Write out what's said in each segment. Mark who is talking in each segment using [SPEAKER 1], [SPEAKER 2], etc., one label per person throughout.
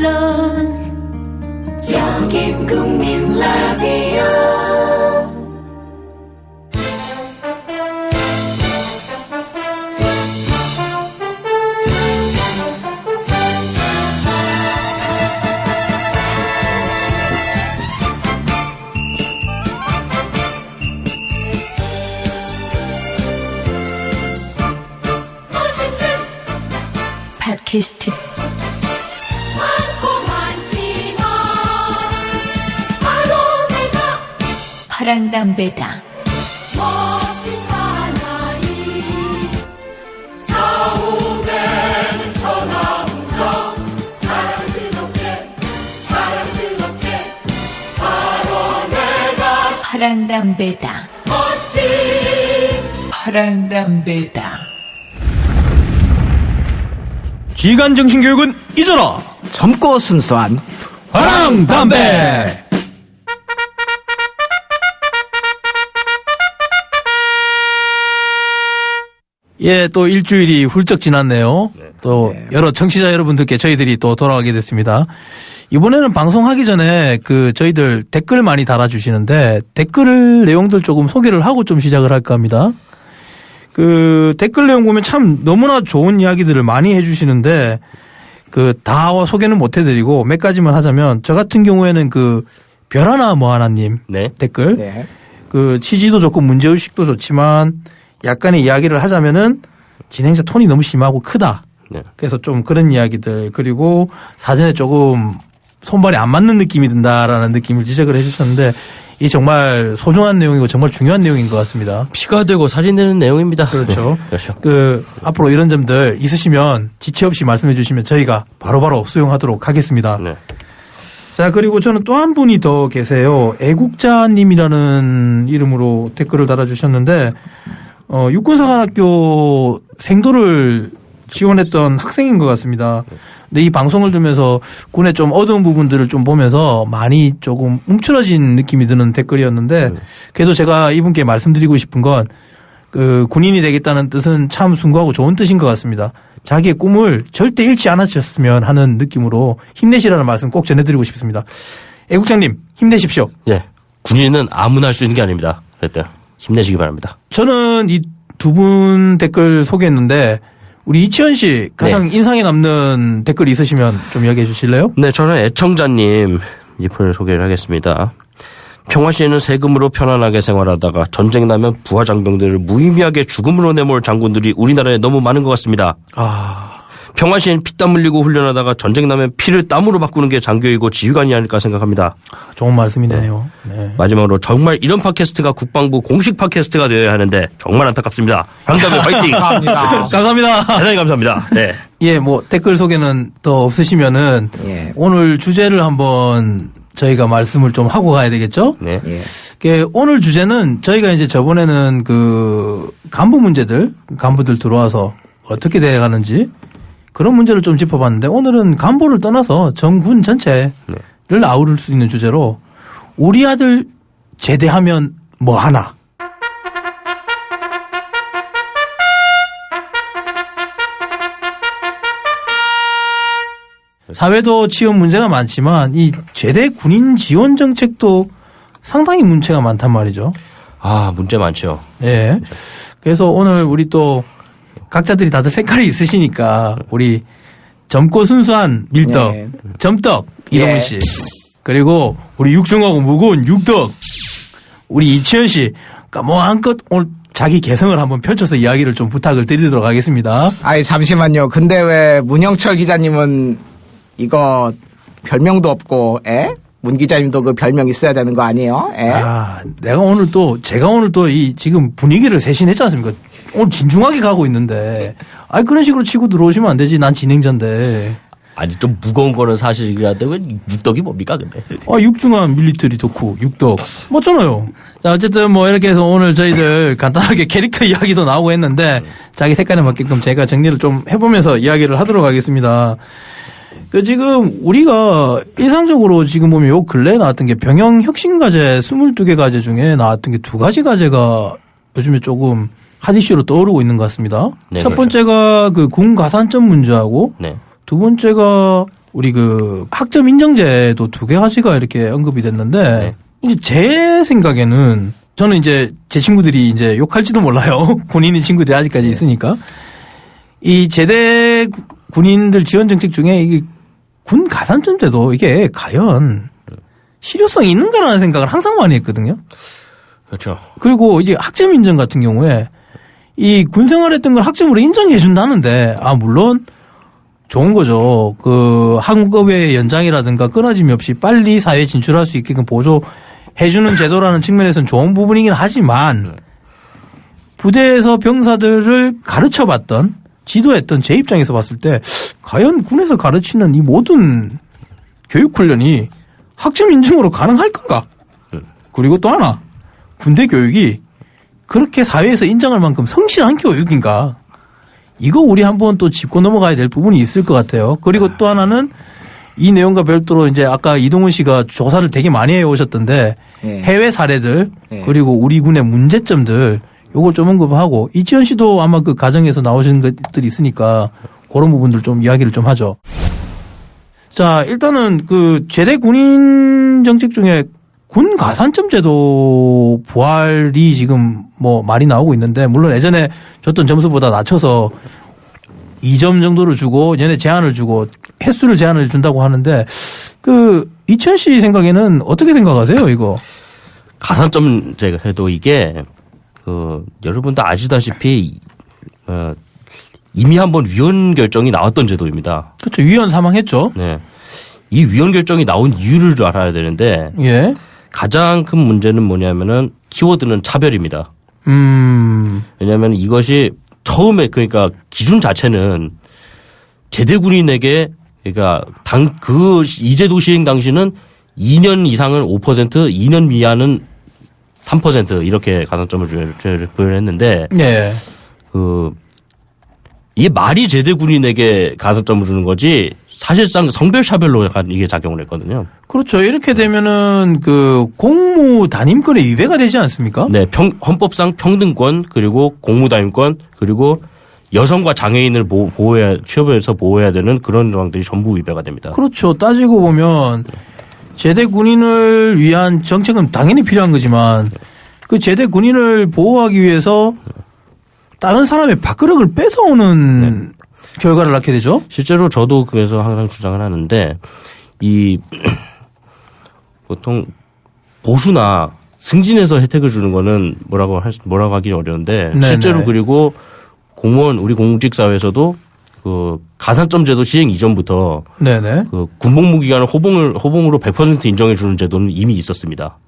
[SPEAKER 1] 물론 여긴 국민 라디오.
[SPEAKER 2] 팟캐스트 파랑담배다.
[SPEAKER 1] 멋진 사나이 싸움에는 천하무적 사랑 뜨겁게 바로 내가
[SPEAKER 2] 파랑담배다.
[SPEAKER 1] 멋진
[SPEAKER 2] 파랑담배다.
[SPEAKER 3] 지간 정신교육은 잊어라.
[SPEAKER 4] 젊고 순수한
[SPEAKER 3] 파랑담배. 예, 또 일주일이 훌쩍 지났네요. 또 여러 청취자 여러분들께 저희들이 또 돌아가게 됐습니다. 이번에는 방송하기 전에 저희들 댓글 많이 달아주시는데 댓글 내용들 조금 소개를 하고 좀 시작을 할까 합니다. 댓글 내용 보면 참 너무나 좋은 이야기들을 많이 해주시는데 다 소개는 못 해드리고 몇 가지만 하자면 저 같은 경우에는 별 하나 뭐 하나님 댓글 취지도 좋고 문제의식도 좋지만 약간의 이야기를 하자면은 진행자 톤이 너무 심하고 크다. 그래서 좀 그런 이야기들 그리고 사전에 조금 손발이 안 맞는 느낌이 든다라는 느낌을 지적을 해 주셨는데 이 정말 소중한 내용이고 정말 중요한 내용인 것 같습니다.
[SPEAKER 5] 피가 되고 살이 되는 내용입니다.
[SPEAKER 3] 그렇죠.
[SPEAKER 5] 그렇죠.
[SPEAKER 3] 앞으로 이런 점들 있으시면 지체 없이 말씀해 주시면 저희가 바로바로 수용하도록 하겠습니다. 네. 자, 그리고 저는 또 한 분이 더 계세요. 애국자님이라는 이름으로 댓글을 달아주셨는데 육군사관학교 생도를 지원했던 학생인 것 같습니다. 근데 이 방송을 들으면서 군의 좀 어두운 부분들을 좀 보면서 많이 조금 움츠러진 느낌이 드는 댓글이었는데 그래도 제가 이분께 말씀드리고 싶은 건 군인이 되겠다는 뜻은 참 숭고하고 좋은 뜻인 것 같습니다. 자기의 꿈을 절대 잃지 않으셨으면 하는 느낌으로 힘내시라는 말씀 꼭 전해드리고 싶습니다. 애국장님 힘내십시오.
[SPEAKER 5] 예, 군인은 아무나 할 수 있는 게 아닙니다. 그때 힘내시기 바랍니다.
[SPEAKER 3] 저는 이 두 분 댓글 소개했는데 우리 이치현 씨 가장 인상에 남는 댓글 있으시면 좀 이야기해 주실래요?
[SPEAKER 5] 네, 저는 애청자님 이 분을 소개를 하겠습니다. 평화시에는 세금으로 편안하게 생활하다가 전쟁 나면 부하 장병들을 무의미하게 죽음으로 내몰 장군들이 우리나라에 너무 많은 것 같습니다. 평화시에는 피땀 흘리고 훈련하다가 전쟁 나면 피를 땀으로 바꾸는 게 장교이고 지휘관이 아닐까 생각합니다.
[SPEAKER 3] 좋은 말씀이네요. 네.
[SPEAKER 5] 마지막으로 정말 이런 팟캐스트가 국방부 공식 팟캐스트가 되어야 하는데 정말 안타깝습니다. 방담회 화이팅!
[SPEAKER 3] 감사합니다. 감사합니다.
[SPEAKER 5] 대단히 감사합니다. 네.
[SPEAKER 3] 예, 댓글 소개는 더 없으시면은 오늘 주제를 한번 저희가 말씀을 좀 하고 가야 되겠죠?
[SPEAKER 5] 네.
[SPEAKER 3] 오늘 주제는 저희가 이제 저번에는 간부 문제들, 간부들 들어와서 어떻게 돼가는지 그런 문제를 좀 짚어봤는데 오늘은 간부를 떠나서 정군 전체를 아우를 수 있는 주제로 우리 아들 제대하면 뭐 하나. 사회도 지원 문제가 많지만 이 제대 군인 지원 정책도 상당히 문제가 많단 말이죠.
[SPEAKER 5] 문제 많죠.
[SPEAKER 3] 예. 그래서 오늘 우리 또 각자들이 다들 색깔이 있으시니까 우리 젊고 순수한 밀떡, 점떡 이동훈 씨 그리고 우리 육중하고 무거운 육덕 우리 이치현 씨 한껏 오늘 자기 개성을 한번 펼쳐서 이야기를 좀 부탁을 드리도록 하겠습니다.
[SPEAKER 4] 잠시만요. 근데 왜 문영철 기자님은 이거 별명도 없고 문 기자님도 그 별명 있어야 되는 거 아니에요?
[SPEAKER 3] 제가 오늘 또 이 지금 분위기를 세신했지 않습니까? 오늘 진중하게 가고 있는데, 그런 식으로 치고 들어오시면 안 되지. 난 진행자인데.
[SPEAKER 5] 아니, 좀 무거운 거는 사실이라는데 왜 육덕이 뭡니까, 근데?
[SPEAKER 3] 육중한 밀리터리 덕후, 육덕. 맞잖아요. 자, 어쨌든 이렇게 해서 오늘 저희들 간단하게 캐릭터 이야기도 나오고 했는데, 자기 색깔에 맞게끔 제가 정리를 좀 해보면서 이야기를 하도록 하겠습니다. 지금 우리가 일상적으로 지금 보면 요 근래에 나왔던 게 병영 혁신과제 22개 과제 중에 나왔던 게 2가지 과제가 요즘에 조금 핫 이슈로 떠오르고 있는 것 같습니다. 첫 번째가 군 가산점 문제하고 두 번째가 우리 그 학점 인정제도 두 가지가 이렇게 언급이 됐는데 이제 제 생각에는 저는 이제 제 친구들이 이제 욕할지도 몰라요. 군인인 친구들이 아직까지 있으니까 이 제대 군인들 지원 정책 중에 이게 군 가산점제도 이게 과연 실효성이 있는가라는 생각을 항상 많이 했거든요.
[SPEAKER 5] 그렇죠.
[SPEAKER 3] 그리고 이제 학점 인정 같은 경우에 이 군 생활했던 걸 학점으로 인정해 준다는데 물론 좋은 거죠. 그 학업의 연장이라든가 끊어짐이 없이 빨리 사회에 진출할 수 있게끔 보조해 주는 제도라는 측면에서는 좋은 부분이긴 하지만 부대에서 병사들을 가르쳐 봤던 지도했던 제 입장에서 봤을 때 과연 군에서 가르치는 이 모든 교육 훈련이 학점 인증으로 가능할 건가? 그리고 또 하나 군대 교육이 그렇게 사회에서 인정할 만큼 성실한 교육인가? 이거 우리 한번 또 짚고 넘어가야 될 부분이 있을 것 같아요. 그리고 또 하나는 이 내용과 별도로 이제 아까 이동훈 씨가 조사를 되게 많이 해 오셨던데 해외 사례들 그리고 우리 군의 문제점들 요걸 좀 언급하고 이지현 씨도 아마 그 가정에서 나오신 것들이 있으니까 그런 부분들 좀 이야기를 좀 하죠. 자, 일단은 그 제대 군인 정책 중에 군 가산점 제도 부활이 지금 뭐 말이 나오고 있는데 물론 예전에 줬던 점수보다 낮춰서 2점 정도를 주고 얘네 제한을 주고 횟수를 제한을 준다고 하는데 그 이천 씨 생각에는 어떻게 생각하세요, 이거?
[SPEAKER 5] 가산점제가 해도 이게 그 여러분도 아시다시피 이미 한번 위헌 결정이 나왔던 제도입니다.
[SPEAKER 3] 그렇죠. 위헌 사망했죠.
[SPEAKER 5] 네. 이 위헌 결정이 나온 이유를 알아야 되는데
[SPEAKER 3] 예.
[SPEAKER 5] 가장 큰 문제는 뭐냐면은 키워드는 차별입니다. 왜냐하면 이것이 처음에 그러니까 기준 자체는 제대 군인에게 그러니까 이 제도 시행 당시는 2년 이상은 5%, 2년 미하는 3% 이렇게 가산점을 부여했는데
[SPEAKER 3] 예.
[SPEAKER 5] 이게 말이 제대 군인에게 가산점을 주는 거지 사실상 성별차별로 이게 작용을 했거든요.
[SPEAKER 3] 그렇죠. 이렇게 되면은 그 공무 담임권에 위배가 되지 않습니까?
[SPEAKER 5] 네, 헌법상 평등권 그리고 공무 담임권 그리고 여성과 장애인을 취업에서 보호해야 되는 그런 조항들이 전부 위배가 됩니다.
[SPEAKER 3] 그렇죠. 따지고 보면 제대 군인을 위한 정책은 당연히 필요한 거지만 그 제대 군인을 보호하기 위해서 다른 사람의 밥그릇을 뺏어오는 결과를 낳게 되죠.
[SPEAKER 5] 실제로 저도 그래서 항상 주장을 하는데 보통 보수나 승진해서 혜택을 주는 거는 뭐라고 하기 어려운데
[SPEAKER 3] 네네.
[SPEAKER 5] 실제로 그리고 공무원 우리 공직사회에서도 그 가산점제도 시행 이전부터
[SPEAKER 3] 네네.
[SPEAKER 5] 그 군복무 기간을 호봉으로 100% 인정해 주는 제도는 이미 있었습니다.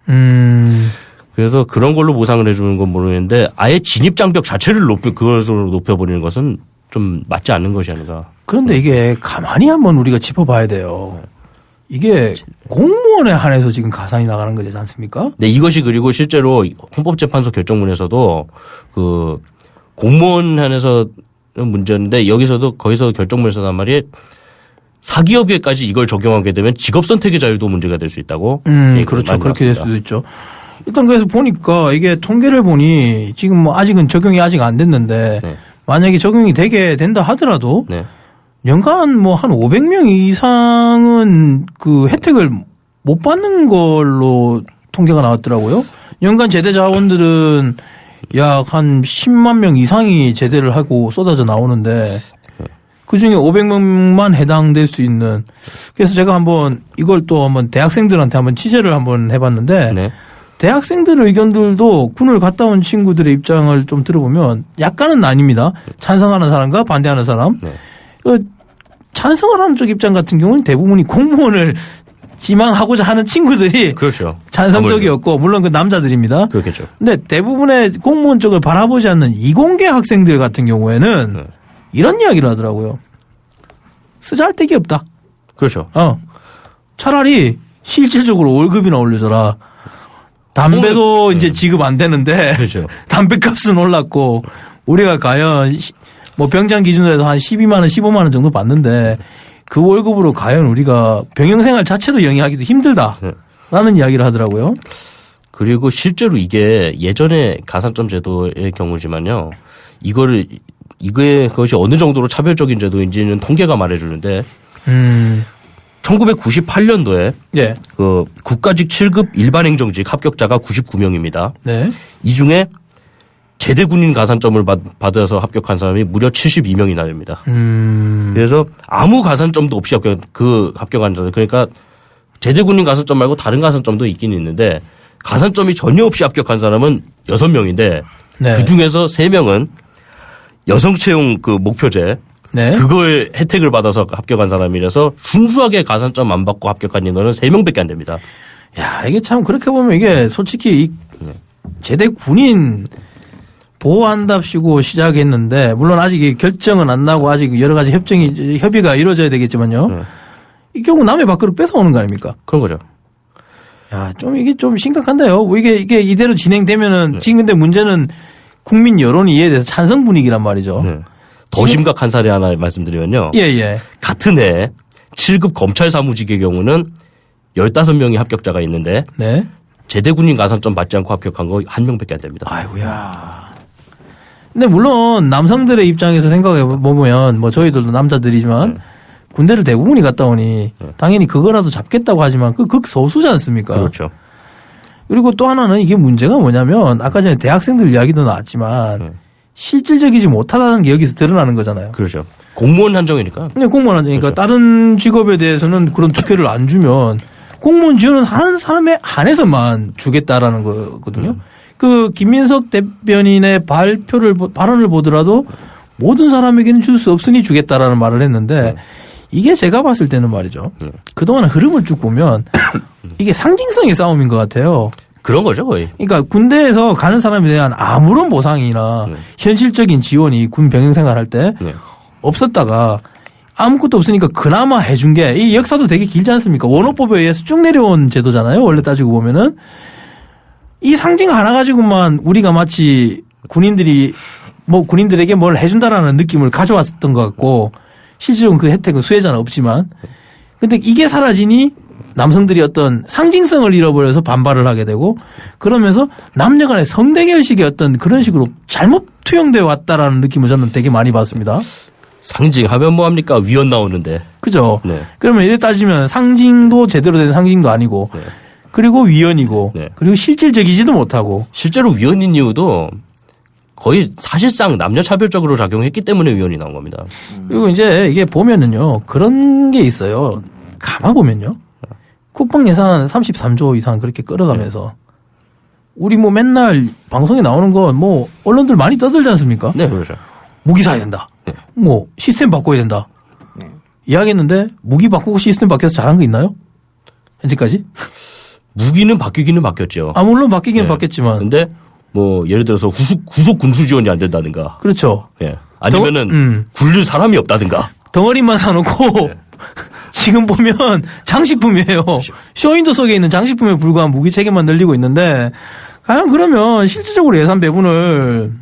[SPEAKER 5] 그래서 그런 걸로 보상을 해주는 건 모르겠는데 아예 진입 장벽 자체를 그것으로 높여버리는 것은 좀 맞지 않는 것이 아닌가.
[SPEAKER 3] 그런데 이게 가만히 한번 우리가 짚어봐야 돼요. 이게 공무원에 한해서 지금 가산이 나가는 거지 않습니까?
[SPEAKER 5] 네, 이것이 그리고 실제로 헌법재판소 결정문에서도 그 공무원 한해서 문제였는데 거기서 결정문에서 한 말이 사기업에까지 이걸 적용하게 되면 직업 선택의 자유도 문제가 될 수 있다고.
[SPEAKER 3] 그렇죠. 그렇게 될 수도 있죠. 일단 그래서 보니까 이게 통계를 보니 지금 뭐 아직은 적용이 아직 안 됐는데
[SPEAKER 5] 네.
[SPEAKER 3] 만약에 적용이 되게 된다 하더라도
[SPEAKER 5] 네.
[SPEAKER 3] 연간 뭐 한 500명 이상은 그 혜택을 못 받는 걸로 통계가 나왔더라고요. 연간 제대 자원들은 약 한 10만 명 이상이 제대를 하고 쏟아져 나오는데 그중에 500명만 해당될 수 있는. 그래서 제가 한번 이걸 또 한번 대학생들한테 한번 취재를 한번 해봤는데
[SPEAKER 5] 네.
[SPEAKER 3] 대학생들 의견들도 군을 갔다 온 친구들의 입장을 좀 들어보면 약간은 나뉩니다. 찬성하는 사람과 반대하는 사람.
[SPEAKER 5] 네.
[SPEAKER 3] 찬성을 하는 쪽 입장 같은 경우는 대부분이 공무원을 지망하고자 하는 친구들이
[SPEAKER 5] 그렇죠.
[SPEAKER 3] 찬성적이었고 물론 그 남자들입니다.
[SPEAKER 5] 그렇겠죠.
[SPEAKER 3] 근데 대부분의 공무원 쪽을 바라보지 않는 이공계 학생들 같은 경우에는 이런 이야기를 하더라고요. 쓰잘데기 없다.
[SPEAKER 5] 그렇죠.
[SPEAKER 3] 차라리 실질적으로 월급이나 올려줘라. 담배도 이제 지급 안 되는데
[SPEAKER 5] 그렇죠.
[SPEAKER 3] 담배값은 올랐고 우리가 과연 뭐 병장 기준으로 해서 한 12만 원, 15만 원 정도 받는데 그 월급으로 과연 우리가 병영생활 자체도 영위하기도 힘들다라는 이야기를 하더라고요.
[SPEAKER 5] 그리고 실제로 이게 예전에 가산점 제도의 경우지만요. 그것이 어느 정도로 차별적인 제도인지는 통계가 말해주는데 1998년도에
[SPEAKER 3] 예.
[SPEAKER 5] 그 국가직 7급 일반행정직 합격자가 99명입니다.
[SPEAKER 3] 네.
[SPEAKER 5] 이 중에 제대 군인 가산점을 받아서 합격한 사람이 무려 72명이나 됩니다. 그래서 아무 가산점도 없이 합격한 사람, 그러니까 제대 군인 가산점 말고 다른 가산점도 있긴 있는데 가산점이 전혀 없이 합격한 사람은 6명인데
[SPEAKER 3] 네.
[SPEAKER 5] 그 중에서 3명은 여성 채용 그 목표제
[SPEAKER 3] 네.
[SPEAKER 5] 그거의 혜택을 받아서 합격한 사람이라서 순수하게 가산점 안 받고 합격한 인원은 3명밖에 안 됩니다.
[SPEAKER 3] 야, 이게 참 그렇게 보면 이게 솔직히 이 제대 군인 보호한답시고 시작했는데 물론 아직 결정은 안 나고 아직 여러 가지 협의가 이루어져야 되겠지만요. 이 경우 남의 밖으로 뺏어오는 거 아닙니까?
[SPEAKER 5] 그런 거죠.
[SPEAKER 3] 야, 좀 이게 좀 심각한데요. 뭐 이게 이대로 진행되면은 지금 근데 문제는 국민 여론이 이에 대해서 찬성 분위기란 말이죠.
[SPEAKER 5] 네. 더 심각한 사례 하나 말씀드리면요.
[SPEAKER 3] 예.
[SPEAKER 5] 같은 해 7급 검찰 사무직의 경우는 15명이 합격자가 있는데
[SPEAKER 3] 네.
[SPEAKER 5] 제대 군인 가산점 받지 않고 합격한 거 1명밖에 안 됩니다.
[SPEAKER 3] 아이고야. 근데 물론 남성들의 입장에서 생각해 보면 뭐 저희들도 남자들이지만 군대를 대부분이 갔다 오니 당연히 그거라도 잡겠다고 하지만 그 극소수지 않습니까?
[SPEAKER 5] 그렇죠.
[SPEAKER 3] 그리고 또 하나는 이게 문제가 뭐냐면 아까 전에 대학생들 이야기도 나왔지만 실질적이지 못하다는 게 여기서 드러나는 거잖아요.
[SPEAKER 5] 그렇죠. 공무원 한정이니까.
[SPEAKER 3] 근데 공무원 한정이니까
[SPEAKER 5] 그렇죠.
[SPEAKER 3] 다른 직업에 대해서는 그런 특혜를 안 주면 공무원 지원은 하는 사람에 한해서만 주겠다라는 거거든요. 그 김민석 대변인의 발언을 보더라도 모든 사람에게는 줄 수 없으니 주겠다라는 말을 했는데 이게 제가 봤을 때는 말이죠. 그동안 흐름을 쭉 보면 이게 상징성의 싸움인 것 같아요.
[SPEAKER 5] 그런 거죠 거의.
[SPEAKER 3] 그러니까 군대에서 가는 사람에 대한 아무런 보상이나 현실적인 지원이 군 병영 생활할 때 없었다가 아무것도 없으니까 그나마 해준 게 이 역사도 되게 길지 않습니까? 원호법에 의해서 쭉 내려온 제도잖아요. 원래 따지고 보면은 이 상징 하나 가지고만 우리가 마치 군인들에게 뭘 해준다라는 느낌을 가져왔었던 것 같고 실질적으로 그 혜택은 수혜자는 없지만 근데 이게 사라지니 남성들이 어떤 상징성을 잃어버려서 반발을 하게 되고 그러면서 남녀 간의 성대결식의 어떤 그런 식으로 잘못 투영되어 왔다라는 느낌을 저는 되게 많이 받습니다.
[SPEAKER 5] 상징하면 뭐합니까? 위원 나오는데.
[SPEAKER 3] 그죠?
[SPEAKER 5] 네.
[SPEAKER 3] 그러면 이래 따지면 상징도 제대로 된 상징도 아니고
[SPEAKER 5] 네.
[SPEAKER 3] 그리고 위원이고
[SPEAKER 5] 네.
[SPEAKER 3] 그리고 실질적이지도 못하고
[SPEAKER 5] 실제로 위원인 이유도 거의 사실상 남녀차별적으로 작용했기 때문에 위원이 나온 겁니다.
[SPEAKER 3] 그리고 이제 이게 보면은요 그런 게 있어요. 가만 보면요 국방 예산 33조 이상 그렇게 끌어가면서 우리 뭐 맨날 방송에 나오는 거 뭐 언론들 많이 떠들지 않습니까?
[SPEAKER 5] 네, 그렇죠.
[SPEAKER 3] 무기 사야 된다. 뭐 시스템 바꿔야 된다. 이야기했는데 무기 바꾸고 시스템 바뀌어서 잘한 거 있나요? 현재까지?
[SPEAKER 5] 무기는 바뀌기는 바뀌었죠.
[SPEAKER 3] 아 물론 바뀌기는
[SPEAKER 5] 네.
[SPEAKER 3] 바뀌었지만.
[SPEAKER 5] 근데 뭐 예를 들어서 구속 군수 지원이 안 된다든가.
[SPEAKER 3] 그렇죠.
[SPEAKER 5] 예. 아니면은 굴릴 사람이 없다든가.
[SPEAKER 3] 덩어리만 사놓고 지금 보면 장식품이에요. 쇼윈도 속에 있는 장식품에 불과한 무기 체계만 늘리고 있는데 과연 그러면 실질적으로 예산 배분을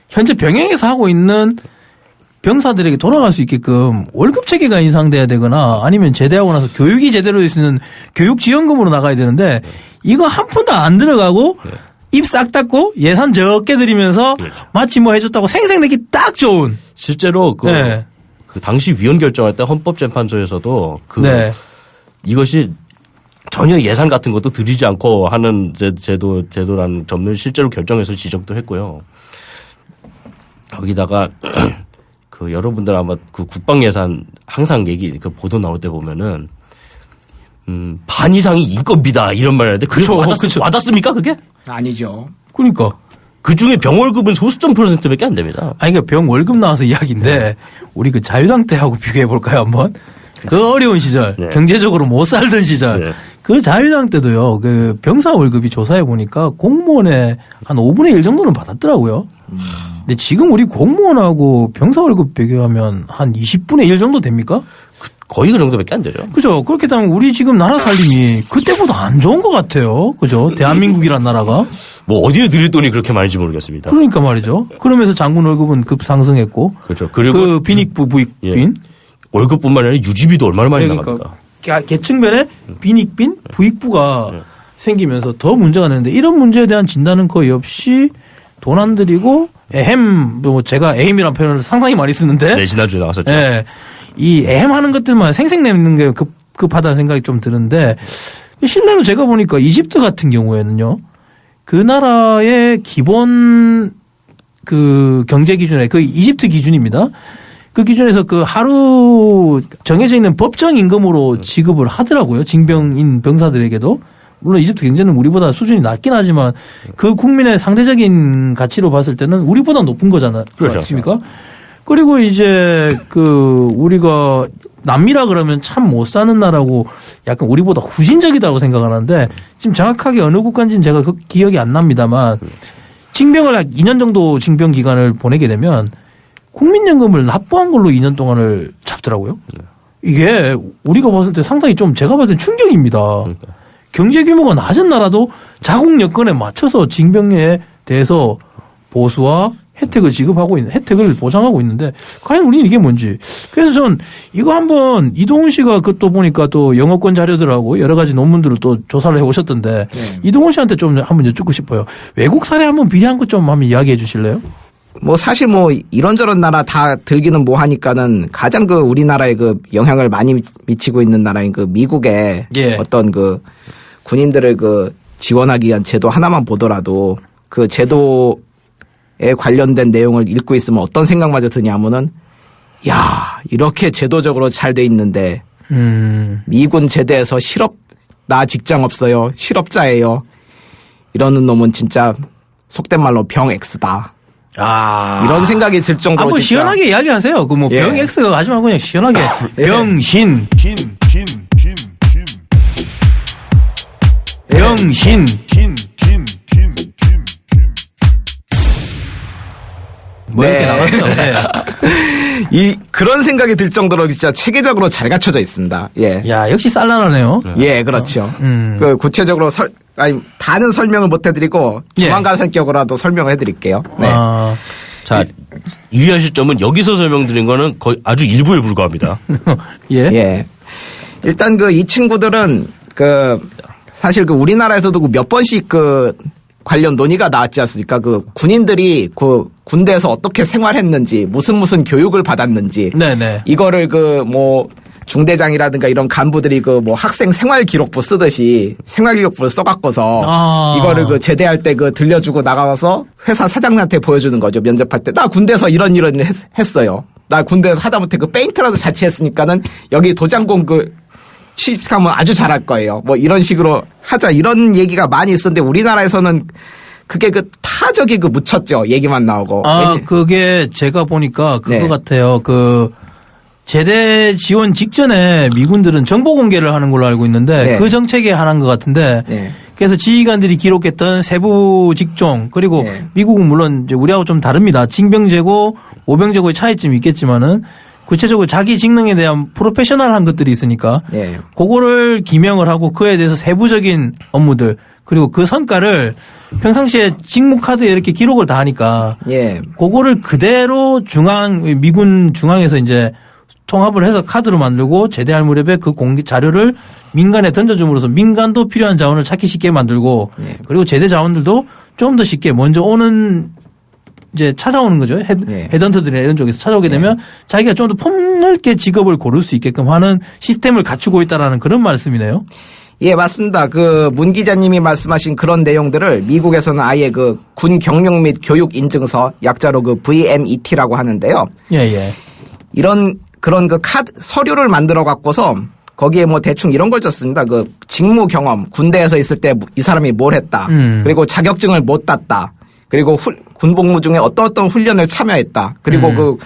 [SPEAKER 3] 현재 병영에서 하고 있는 병사들에게 돌아갈 수 있게끔 월급 체계가 인상돼야 되거나 아니면 제대하고 나서 교육이 제대로 될 수 있는 교육 지원금으로 나가야 되는데 이거 한 푼도 안 들어가고 입 싹 닫고 예산 적게 들이면서 마치 뭐 해줬다고 생색내기 딱 좋은.
[SPEAKER 5] 실제로 그 당시 위원 결정할 때 헌법재판소에서도 이것이 전혀 예산 같은 것도 들이지 않고 하는 제도라는 점을 실제로 결정해서 지적도 했고요. 거기다가 그 여러분들 아마 그 국방 예산 항상 그 보도 나올 때 보면은 반 이상이 인건비다 이런 말을 하는데 그게 와닿습니까 그게?
[SPEAKER 4] 아니죠.
[SPEAKER 3] 그러니까.
[SPEAKER 5] 그 중에 병 월급은 소수점 %밖에 안 됩니다.
[SPEAKER 3] 아니, 그러니까 병 월급 나와서 이야기인데, 우리 그 자유당 때하고 비교해볼까요, 한번? 그 어려운 시절, 경제적으로 못 살던 시절, 그 자유당 때도요, 그 병사 월급이 조사해보니까 공무원의 한 5분의 1 정도는 받았더라고요. 근데 지금 우리 공무원하고 병사 월급 비교하면 한 20분의 1 정도 됩니까?
[SPEAKER 5] 거의 그 정도밖에 안 되죠.
[SPEAKER 3] 그죠. 그렇게 되면 우리 지금 나라 살림이 그때보다 안 좋은 것 같아요. 그죠. 대한민국이란 나라가.
[SPEAKER 5] 뭐 어디에 들일 돈이 그렇게 많은지 모르겠습니다.
[SPEAKER 3] 그러니까 말이죠. 그러면서 장군 월급은 급 상승했고.
[SPEAKER 5] 그렇죠. 그리고
[SPEAKER 3] 그 빈익부, 부익빈.
[SPEAKER 5] 월급뿐만 아니라 유지비도 얼마나 많이 나갑니까.
[SPEAKER 3] 계층별에 빈익빈, 부익부가 생기면서 더 문제가 되는데 이런 문제에 대한 진단은 거의 없이 돈 안 들이고 에헴, 뭐 제가 에임이라는 표현을 상당히 많이 쓰는데.
[SPEAKER 5] 네, 지난주에 나왔었죠.
[SPEAKER 3] 네. 이 애매하는 것들만 생색내는 게 급하다는 생각이 좀 드는데 실례로 제가 보니까 이집트 같은 경우에는요. 그 나라의 기본 그 경제 기준에 그 이집트 기준입니다. 그 기준에서 그 하루 정해져 있는 법정 임금으로 지급을 하더라고요. 징병인 병사들에게도. 물론 이집트 경제는 우리보다 수준이 낮긴 하지만 그 국민의 상대적인 가치로 봤을 때는 우리보다 높은 거잖아요. 그렇습니까? 그리고 이제 그 우리가 남미라 그러면 참 못 사는 나라고 약간 우리보다 후진적이다고 생각하는데 지금 정확하게 어느 국가인지는 제가 그 기억이 안 납니다만 징병을 약 2년 정도 징병 기간을 보내게 되면 국민연금을 납부한 걸로 2년 동안을 잡더라고요. 이게 우리가 봤을 때 상당히 좀 제가 봤을 때 충격입니다. 경제 규모가 낮은 나라도 자국 여건에 맞춰서 징병에 대해서 보수와 혜택을 지급하고 있는, 혜택을 보장하고 있는데 과연 우리는 이게 뭔지. 그래서 전 이거 한번 이동훈 씨가 그 또 보니까 또 영어권 자료들하고 여러 가지 논문들을 또 조사를 해 오셨던데 이동훈 씨한테 좀 한번 여쭙고 싶어요. 외국 사례 한번 비례한 것 좀 한번 이야기해 주실래요?
[SPEAKER 4] 뭐 사실 뭐 이런저런 나라 다 들기는 뭐 하니까는 가장 그 우리나라에 그 영향을 많이 미치고 있는 나라인 그 미국의 어떤 그 군인들을 그 지원하기 위한 제도 하나만 보더라도 그 제도에 관련된 내용을 읽고 있으면 어떤 생각마저 드냐면은 야, 이렇게 제도적으로 잘 돼 있는데 미군 제대에서 나 직장 없어요. 실업자예요. 이러는 놈은 진짜 속된 말로 병 X다. 이런 생각이 들 정도로
[SPEAKER 3] 한번 시원하게 이야기하세요. 그 뭐 병 X가 가지 말고 그냥 시원하게 병신. 병신. 뭐 이렇게 나갔어요. 네.
[SPEAKER 4] 그런 생각이 들 정도로 진짜 체계적으로 잘 갖춰져 있습니다. 예.
[SPEAKER 3] 야, 역시 쌀나라네요.
[SPEAKER 4] 예, 그렇죠. 그 구체적으로 다는 설명을 못 해드리고 조만간 성격으로라도 설명을 해드릴게요. 네.
[SPEAKER 5] 자, 유의하실 점은 여기서 설명드린 거는 거의 아주 일부에 불과합니다.
[SPEAKER 4] 예. 일단 그 이 친구들은 사실 그 우리나라에서도 몇 번씩 관련 논의가 나왔지 않습니까? 그 군인들이 그 군대에서 어떻게 생활했는지, 무슨 교육을 받았는지.
[SPEAKER 3] 네네.
[SPEAKER 4] 이거를 중대장이라든가 이런 간부들이 학생 생활기록부 쓰듯이 생활기록부를 써갖고서 이거를 제대할 때 들려주고 나가서 회사 사장한테 보여주는 거죠. 면접할 때. 나 군대에서 이런 일을 했어요. 나 군대에서 하다못해 페인트라도 자취했으니까는 여기 도장공 취직하면 아주 잘할 거예요. 뭐 이런 식으로 하자. 이런 얘기가 많이 있었는데 우리나라에서는 그게 타적이 묻혔죠. 얘기만 나오고.
[SPEAKER 3] 그게 제가 보니까 그거 같아요. 제대 지원 직전에 미군들은 정보 공개를 하는 걸로 알고 있는데 그 정책의 하나인 것 같은데 그래서 지휘관들이 기록했던 세부 직종 그리고 미국은 물론 이제 우리하고 좀 다릅니다. 징병제고 모병제고의 차이점이 있겠지만은 구체적으로 자기 직능에 대한 프로페셔널한 것들이 있으니까 그거를 기명을 하고 그에 대해서 세부적인 업무들 그리고 그 성과를 평상시에 직무 카드에 이렇게 기록을 다 하니까 그거를 그대로 미군 중앙에서 이제 통합을 해서 카드로 만들고 제대할 무렵에 그 자료를 민간에 던져줌으로써 민간도 필요한 자원을 찾기 쉽게 만들고 그리고 제대 자원들도 좀 더 쉽게 먼저 이제 찾아오는 거죠. 헤드헌터들이나 이런 쪽에서 찾아오게 되면 자기가 좀 더 폭넓게 직업을 고를 수 있게끔 하는 시스템을 갖추고 있다라는 그런 말씀이네요.
[SPEAKER 4] 예, 맞습니다. 문 기자님이 말씀하신 그런 내용들을 미국에서는 아예 군 경력 및 교육 인증서 약자로 VMET라고 하는데요. 그런 카드 서류를 만들어 갖고서 거기에 대충 이런 걸 썼습니다. 직무 경험, 군대에서 있을 때 이 사람이 뭘 했다. 그리고 자격증을 못 땄다. 그리고 군 복무 중에 어떤 훈련을 참여했다. 그리고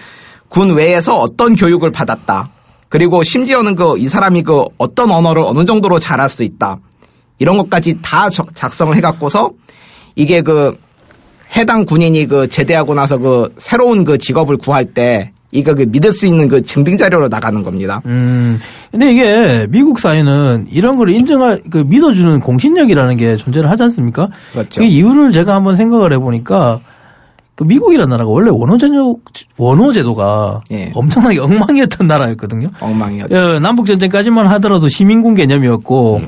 [SPEAKER 4] 군 외에서 어떤 교육을 받았다. 그리고 심지어는 이 사람이 어떤 언어를 어느 정도로 잘할 수 있다. 이런 것까지 다 작성을 해갖고서 이게 해당 군인이 제대하고 나서 새로운 직업을 구할 때 이거 믿을 수 있는 증빙 자료로 나가는 겁니다.
[SPEAKER 3] 근데 이게 미국 사회는 이런 걸 믿어주는 공신력이라는 게 존재를 하지 않습니까?
[SPEAKER 4] 그렇죠.
[SPEAKER 3] 그 이유를 제가 한번 생각을 해보니까 미국이라는 나라가 원래 원호제도가 엄청나게 엉망이었던 나라였거든요.
[SPEAKER 4] 엉망이었죠.
[SPEAKER 3] 남북전쟁까지만 하더라도 시민군 개념이었고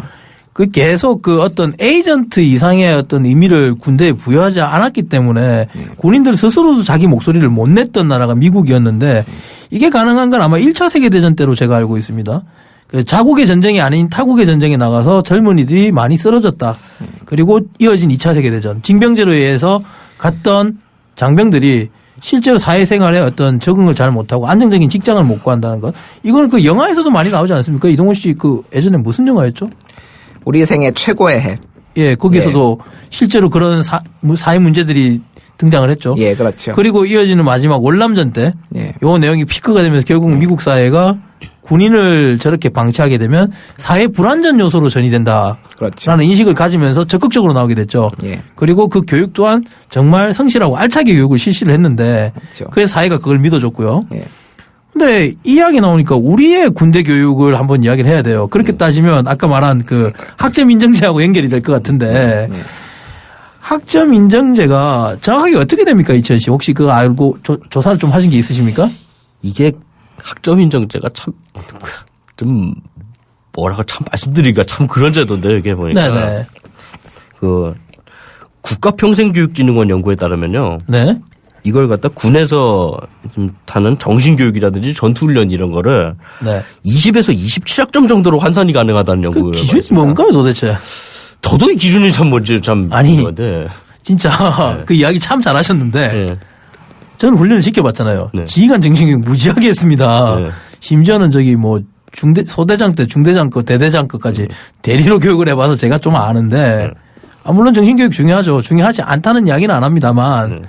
[SPEAKER 3] 그 계속 그 어떤 에이전트 이상의 어떤 의미를 군대에 부여하지 않았기 때문에 군인들 스스로도 자기 목소리를 못 냈던 나라가 미국이었는데 이게 가능한 건 아마 1차 세계대전 때로 제가 알고 있습니다. 그 자국의 전쟁이 아닌 타국의 전쟁에 나가서 젊은이들이 많이 쓰러졌다. 그리고 이어진 2차 세계대전. 징병제로 의해서 갔던 장병들이 실제로 사회생활에 어떤 적응을 잘 못하고 안정적인 직장을 못 구한다는 것. 이거는 그 영화에서도 많이 나오지 않습니까? 이동훈 씨 그 예전에 무슨 영화였죠?
[SPEAKER 4] 우리 생애 최고의 해.
[SPEAKER 3] 예, 거기서도 실제로 그런 사회 문제들이 등장을 했죠.
[SPEAKER 4] 예, 그렇죠.
[SPEAKER 3] 그리고 이어지는 마지막 월남전 때
[SPEAKER 4] 예.
[SPEAKER 3] 요 내용이 피크가 되면서 결국 미국 사회가 군인을 저렇게 방치하게 되면 사회 불안전 요소로 전이된다.
[SPEAKER 4] 그렇죠.
[SPEAKER 3] 라는 인식을 가지면서 적극적으로 나오게 됐죠.
[SPEAKER 4] 예.
[SPEAKER 3] 그리고 그 교육 또한 정말 성실하고 알차게 교육을 실시를 했는데
[SPEAKER 4] 그렇죠.
[SPEAKER 3] 그래서 사회가 그걸 믿어줬고요.
[SPEAKER 4] 예.
[SPEAKER 3] 근데 이 이야기 나오니까 우리의 군대 교육을 한번 이야기를 해야 돼요. 그렇게 따지면 아까 말한 그 학점 인정제하고 연결이 될 것 같은데 학점 인정제가 정확하게 어떻게 됩니까? 이천 씨 혹시 그거 알고 조사를 좀 하신 게 있으십니까?
[SPEAKER 5] 이게 학점 인정제가 좀 뭐라고 참 말씀드리기가 참 그런 제도인데 이게 보니까
[SPEAKER 3] 네네.
[SPEAKER 5] 그 국가평생교육진흥원 연구에 따르면요.
[SPEAKER 3] 네.
[SPEAKER 5] 이걸 갖다 군에서 좀 하는 정신교육이라든지 전투훈련 이런 거를
[SPEAKER 3] 네.
[SPEAKER 5] 20에서 27학점 정도로 환산이 가능하다는
[SPEAKER 3] 그
[SPEAKER 5] 연구가
[SPEAKER 3] 기준이
[SPEAKER 5] 있습니다.
[SPEAKER 3] 뭔가요 도대체?
[SPEAKER 5] 저도 이 기준이 참 뭔지 참
[SPEAKER 3] 아니,
[SPEAKER 5] 궁금한데.
[SPEAKER 3] 진짜 그 이야기 참 잘하셨는데
[SPEAKER 5] 네.
[SPEAKER 3] 저는 훈련을 지켜봤잖아요.
[SPEAKER 5] 네.
[SPEAKER 3] 지휘관 정신교육 무지하게 했습니다.
[SPEAKER 5] 네.
[SPEAKER 3] 심지어는 저기 뭐 소대장 때 중대장 거 대대장 거까지 대리로 교육을 해봐서 제가 좀 아는데 물론 정신교육 중요하죠. 중요하지 않다는 이야기는 안 합니다만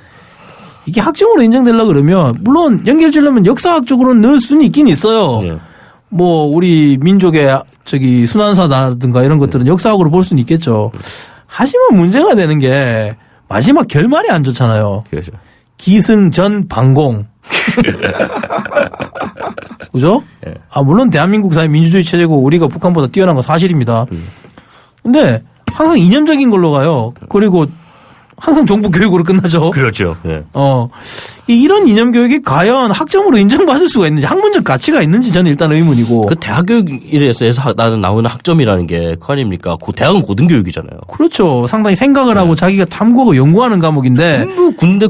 [SPEAKER 3] 이게 학점으로 인정되려고 그러면 물론 연결지려면 역사학적으로는 넣을 수는 있긴 있어요.
[SPEAKER 5] 네.
[SPEAKER 3] 뭐 우리 민족의 저기 순환사라든가 이런 것들은 역사학으로 볼 수는 있겠죠. 하지만 문제가 되는 게 마지막 결말이 안 좋잖아요.
[SPEAKER 5] 그렇죠.
[SPEAKER 3] 기승전 반공. 그죠?
[SPEAKER 5] 네.
[SPEAKER 3] 물론 대한민국 사회 민주주의 체제고 우리가 북한보다 뛰어난 건 사실입니다. 근데 항상 이념적인 걸로 가요. 그리고 항상 정부 교육으로 끝나죠.
[SPEAKER 5] 그렇죠. 네.
[SPEAKER 3] 이런 이념 교육이 과연 학점으로 인정받을 수가 있는지 학문적 가치가 있는지 저는 일단 의문이고.
[SPEAKER 5] 그 대학교육에서 나는 나오는 학점이라는 게 그 아닙니까? 대학은 고등교육이잖아요.
[SPEAKER 3] 그렇죠. 상당히 생각을 하고 자기가 탐구하고 연구하는 과목인데.
[SPEAKER 5] 뭐 군대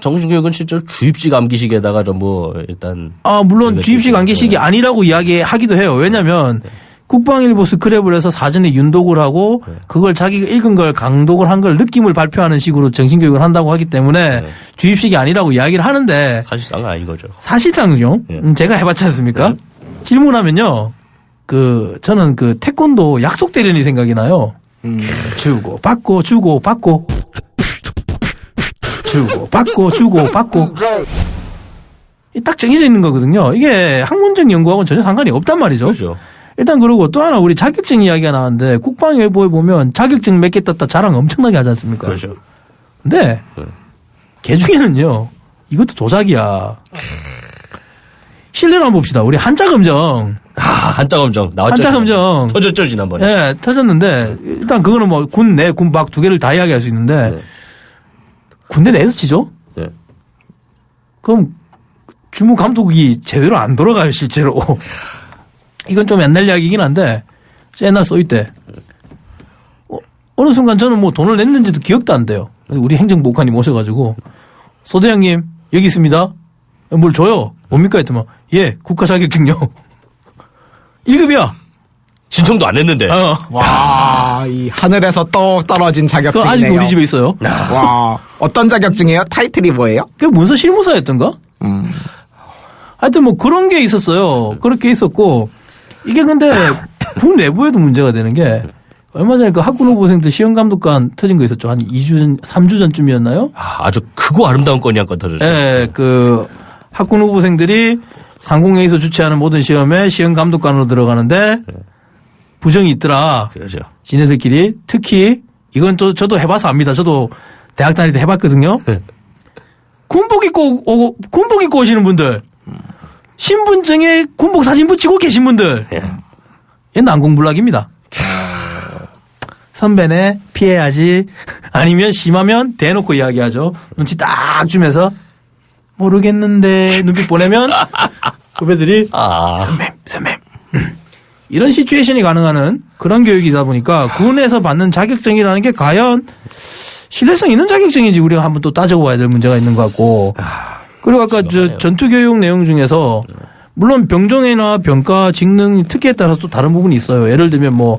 [SPEAKER 5] 정신교육은 실제로 주입식 암기식에다가 뭐 일단.
[SPEAKER 3] 물론 주입식 암기식이 아니라고 이야기하기도 해요. 왜냐하면 국방일보 스크랩을 해서 사전에 윤독을 하고 그걸 자기가 읽은 걸 강독을 한 걸 느낌을 발표하는 식으로 정신교육을 한다고 하기 때문에 주입식이 아니라고 이야기를 하는데
[SPEAKER 5] 사실상은 아닌 거죠.
[SPEAKER 3] 사실상요. 제가 해봤지 않습니까? 질문하면요. 저는 그 태권도 약속 대련이 생각이 나요. 주고 받고 주고 받고 주고 받고 주고 받고 딱 정해져 있는 거거든요. 이게 학문적 연구하고는 전혀 상관이 없단 말이죠.
[SPEAKER 5] 그렇죠.
[SPEAKER 3] 일단 그러고 또 하나 우리 자격증 이야기가 나왔는데 국방일보에 보면 자격증 몇 개 땄다 자랑 엄청나게 하지 않습니까?
[SPEAKER 5] 그렇죠.
[SPEAKER 3] 근데 걔 중에는요. 이것도 조작이야. 실례로 한번 봅시다. 우리 한자검정.
[SPEAKER 5] 한자검정 나왔죠.
[SPEAKER 3] 한자검정.
[SPEAKER 5] 터졌죠 지난번에.
[SPEAKER 3] 네, 터졌는데 일단 그거는 뭐 군 내, 군 밖 두 개를 다 이야기할 수 있는데
[SPEAKER 5] 네.
[SPEAKER 3] 군대 내에서 치죠?
[SPEAKER 5] 네.
[SPEAKER 3] 그럼 주무 감독이 제대로 안 돌아가요 실제로. 이건 좀 옛날 이야기이긴 한데 옛날 소위 때 어느 순간 저는 뭐 돈을 냈는지도 기억도 안 돼요. 우리 행정복관님 오셔가지고 소대장님 여기 있습니다. 뭘 줘요? 뭡니까? 했더니 예 국가 자격증요. 1급이야.
[SPEAKER 5] 신청도 안 했는데.
[SPEAKER 4] 와, 이 하늘에서 똑 떨어진
[SPEAKER 3] 그거
[SPEAKER 4] 자격증이네요.
[SPEAKER 3] 아직도 우리 집에 있어요.
[SPEAKER 4] 와, 어떤 자격증이에요? 타이틀이 뭐예요?
[SPEAKER 3] 그 문서 실무사였던가? 하여튼 뭐 그런 게 있었어요. 그렇게 있었고 이게 근데 국 내부에도 문제가 되는 게 얼마 전에 그 학군 후보생들 시험 감독관 터진 거 있었죠. 한 2주 전, 3주 전쯤이었나요?
[SPEAKER 5] 아주 크고 아름다운 건이 한 건 터졌죠.
[SPEAKER 3] 예, 그 학군 후보생들이 상공회의소 주최하는 모든 시험에 시험 감독관으로 들어가는데 부정이 있더라.
[SPEAKER 5] 그렇죠.
[SPEAKER 3] 지네들끼리 특히 이건 저도 해봐서 압니다. 저도 대학 다닐 때 해봤거든요. 군복 입고 오시는 분들, 신분증에 군복 사진 붙이고 계신 분들, 얘는 안공불락입니다. 선배네 피해야지. 아니면 심하면 대놓고 이야기하죠. 눈치 딱 주면서 모르겠는데 눈빛 보내면 후배들이 선배님 이런 시츄에이션이 가능한 그런 교육이다 보니까 군에서 받는 자격증이라는 게 과연 신뢰성 있는 자격증인지 우리가 한번 또 따져봐야 될 문제가 있는 것 같고. 그리고 아까 저 전투교육 내용 중에서 물론 병종이나 병과 직능 특기에 따라서 또 다른 부분이 있어요. 예를 들면 뭐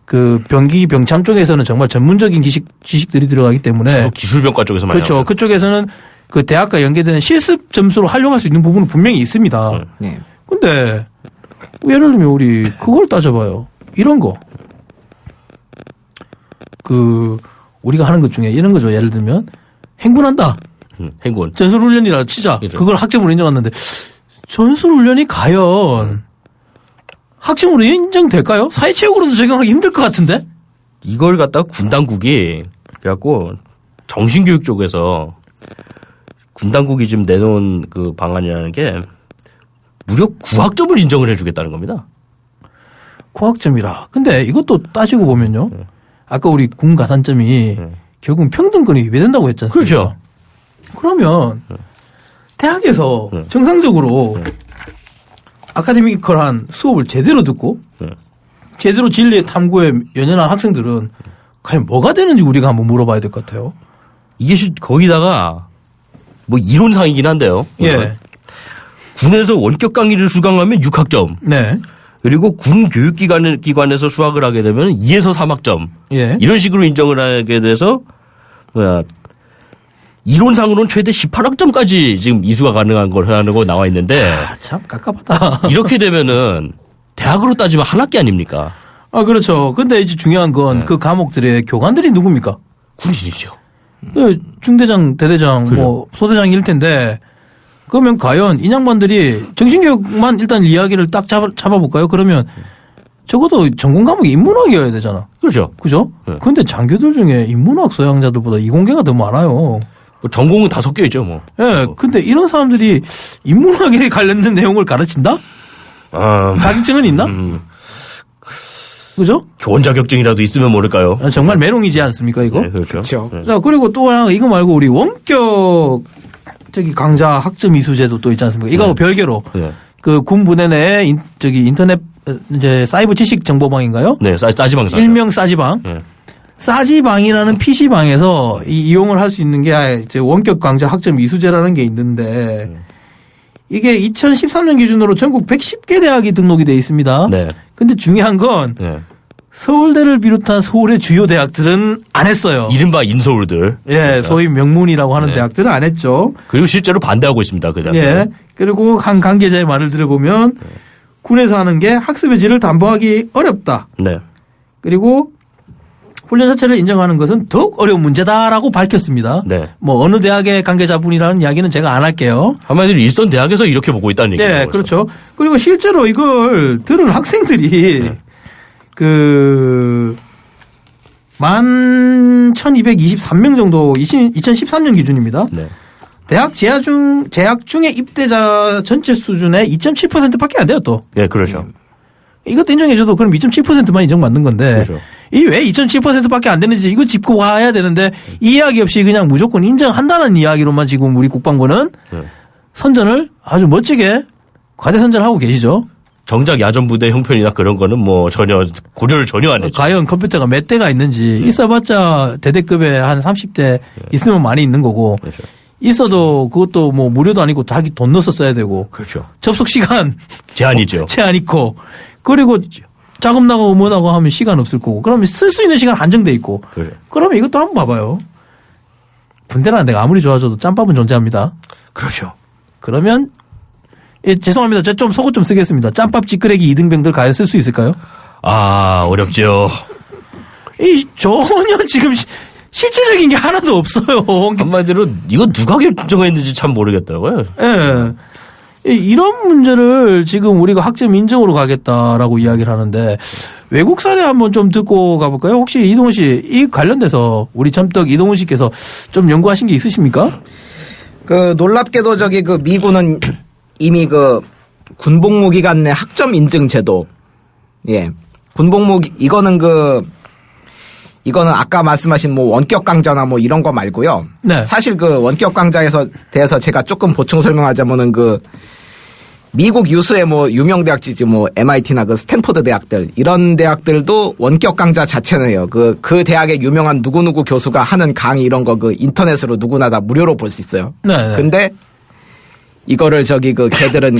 [SPEAKER 3] 그 병기 병참 쪽에서는 정말 전문적인 지식들이 들어가기 때문에
[SPEAKER 5] 기술병과 쪽에서 많이
[SPEAKER 3] 그렇죠. 그쪽에서는 그 대학과 연계되는 실습 점수로 활용할 수 있는 부분은 분명히 있습니다.
[SPEAKER 4] 네.
[SPEAKER 3] 근데 예를 들면 우리 그걸 따져봐요. 이런 거. 그 우리가 하는 것 중에 이런 거죠. 예를 들면 행군한다.
[SPEAKER 5] 행군.
[SPEAKER 3] 전술훈련이라 치자.
[SPEAKER 5] 그렇죠.
[SPEAKER 3] 그걸 학점으로 인정하는데 전술훈련이 과연 학점으로 인정될까요? 사회체육으로도 적용하기 힘들 것 같은데?
[SPEAKER 5] 이걸 갖다가 군 당국이 그래갖고 정신교육 쪽에서 군 당국이 지금 내놓은 그 방안이라는 게 무려 9학점을 인정을 해주겠다는 겁니다.
[SPEAKER 3] 9학점이라. 근데 이것도 따지고 보면요. 아까 우리 군 가산점이 결국은 평등권이 위배된다고 했잖아요.
[SPEAKER 5] 그렇죠.
[SPEAKER 3] 그러면 대학에서 정상적으로 아카데미컬한 수업을 제대로 듣고 제대로 진리의 탐구에 연연한 학생들은 과연 뭐가 되는지 우리가 한번 물어봐야 될 것 같아요.
[SPEAKER 5] 이게 거기다가 뭐 이론상이긴 한데요.
[SPEAKER 3] 예.
[SPEAKER 5] 군에서 원격 강의를 수강하면 6학점.
[SPEAKER 3] 네.
[SPEAKER 5] 그리고 군 교육기관에서 수학을 하게 되면 2에서 3학점.
[SPEAKER 3] 예.
[SPEAKER 5] 이런 식으로 인정을 하게 돼서 이론상으로는 최대 18학점까지 지금 이수가 가능한 걸 하는 거 나와 있는데
[SPEAKER 3] 참 깝깝하다.
[SPEAKER 5] 이렇게 되면은 대학으로 따지면 한 학기 아닙니까?
[SPEAKER 3] 아, 그렇죠. 근데 이제 중요한 건 그 과목들의 교관들이 누굽니까?
[SPEAKER 5] 군인이죠.
[SPEAKER 3] 그 중대장, 대대장,
[SPEAKER 5] 그죠.
[SPEAKER 3] 뭐 소대장일 텐데 그러면 과연 인양반들이 정신교육만 일단 이야기를 딱 잡아볼까요? 그러면 적어도 전공 과목이 인문학이어야 되잖아.
[SPEAKER 5] 그렇죠.
[SPEAKER 3] 그죠?
[SPEAKER 5] 네.
[SPEAKER 3] 근데 장교들 중에 인문학 소양자들보다 이공계가 더 많아요.
[SPEAKER 5] 뭐 전공은 다 섞여 있죠, 뭐.
[SPEAKER 3] 예. 근데 이런 사람들이 인문학에 관련된 내용을 가르친다? 자격증은 있나? 그죠?
[SPEAKER 5] 교원 자격증이라도 있으면 모를까요?
[SPEAKER 3] 정말 메롱이지 않습니까, 이거?
[SPEAKER 5] 네, 그렇죠.
[SPEAKER 4] 그렇죠.
[SPEAKER 5] 네.
[SPEAKER 3] 자, 그리고 또 하나, 이거 말고 우리 원격, 강좌 학점 이수제도 또 있지 않습니까? 이거하고 별개로.
[SPEAKER 5] 네.
[SPEAKER 3] 그 군 부대 내에 인터넷, 이제 사이버 지식 정보방인가요?
[SPEAKER 5] 네, 싸지방사.
[SPEAKER 3] 일명 싸지방.
[SPEAKER 5] 네.
[SPEAKER 3] 싸지방이라는 PC방에서 이용을 할 수 있는 게 이제 원격 강좌 학점 이수제라는 게 있는데 이게 2013년 기준으로 전국 110개 대학이 등록이 돼 있습니다.
[SPEAKER 5] 네.
[SPEAKER 3] 근데 중요한 건
[SPEAKER 5] 네.
[SPEAKER 3] 서울대를 비롯한 서울의 주요 대학들은 안 했어요.
[SPEAKER 5] 이른바 인서울들.
[SPEAKER 3] 예, 소위 명문이라고 하는
[SPEAKER 5] 네.
[SPEAKER 3] 대학들은 안 했죠.
[SPEAKER 5] 그리고 실제로 반대하고 있습니다, 그 대학들.
[SPEAKER 3] 예. 그리고 한 관계자의 말을 들어보면 군에서 하는 게 학습의 질을 담보하기 어렵다.
[SPEAKER 5] 네.
[SPEAKER 3] 그리고 훈련 자체를 인정하는 것은 더욱 어려운 문제다라고 밝혔습니다.
[SPEAKER 5] 네.
[SPEAKER 3] 뭐 어느 대학의 관계자분이라는 이야기는 제가 안 할게요.
[SPEAKER 5] 한마디로 일선 대학에서 이렇게 보고 있다는 얘기죠.
[SPEAKER 3] 네, 그렇죠. 그리고 실제로 이걸 들은 학생들이 그 11,223명 정도 2013년 기준입니다.
[SPEAKER 5] 네.
[SPEAKER 3] 대학 재학 중에 입대자 전체 수준의 2.7%밖에 안 돼요, 또.
[SPEAKER 5] 네, 그렇죠.
[SPEAKER 3] 이것도 인정해줘도 그럼 2.7%만 인정받는 건데
[SPEAKER 5] 그렇죠.
[SPEAKER 3] 이 왜 2.7%밖에 안 되는지 이거 짚고 와야 되는데 이 이야기 없이 그냥 무조건 인정한다는 이야기로만 지금 우리 국방부는
[SPEAKER 5] 네.
[SPEAKER 3] 선전을 아주 멋지게 과대 선전하고 계시죠.
[SPEAKER 5] 정작 야전부대 형편이나 그런 거는 뭐 전혀 고려를 전혀 안 했죠.
[SPEAKER 3] 과연 컴퓨터가 몇 대가 있는지 있어봤자 대대급에 한 30대 있으면 많이 있는 거고
[SPEAKER 5] 그렇죠.
[SPEAKER 3] 있어도 그것도 뭐 무료도 아니고 자기 돈 넣어서 써야 되고
[SPEAKER 5] 그렇죠.
[SPEAKER 3] 접속 시간
[SPEAKER 5] 제한이죠.
[SPEAKER 3] 제한 있고 그리고 작업 나가고 뭐 나가고 하면 시간 없을 거고 그러면 쓸 수 있는 시간 한정돼 있고
[SPEAKER 5] 그래.
[SPEAKER 3] 그러면 이것도 한번 봐봐요. 군대라는 데가 아무리 좋아져도 짬밥은 존재합니다.
[SPEAKER 5] 그렇죠.
[SPEAKER 3] 그러면 예, 죄송합니다. 제가 좀 속옷 좀 쓰겠습니다. 짬밥 찌끄레기 2등병들 과연 쓸 수 있을까요?
[SPEAKER 5] 아, 어렵죠.
[SPEAKER 3] 이 전혀 지금 실질적인 게 하나도 없어요.
[SPEAKER 5] 한마디로 이거 누가 결정했는지 참 모르겠다고요.
[SPEAKER 3] 예. 이런 문제를 지금 우리가 학점 인정으로 가겠다라고 이야기를 하는데 외국 사례 한번 좀 듣고 가볼까요? 혹시 이동훈 씨 이 관련돼서 우리 점떡 이동훈 씨께서 좀 연구하신 게 있으십니까?
[SPEAKER 4] 그 놀랍게도 저기 그 미군은 이미 그 군복무 기간 내 학점 인증 제도, 예, 군복무 이거는 아까 말씀하신 뭐 원격 강좌나 뭐 이런 거 말고요.
[SPEAKER 3] 네.
[SPEAKER 4] 사실 그 원격 강좌에서 대해서 제가 조금 보충 설명하자면은 그 미국 유수의 뭐 유명 대학지지 뭐 MIT나 그 스탠포드 대학들 이런 대학들도 원격 강좌 자체는요. 그 대학의 유명한 누구누구 교수가 하는 강의 이런 거 그 인터넷으로 누구나 다 무료로 볼 수 있어요.
[SPEAKER 3] 네.
[SPEAKER 4] 근데 이거를 걔들은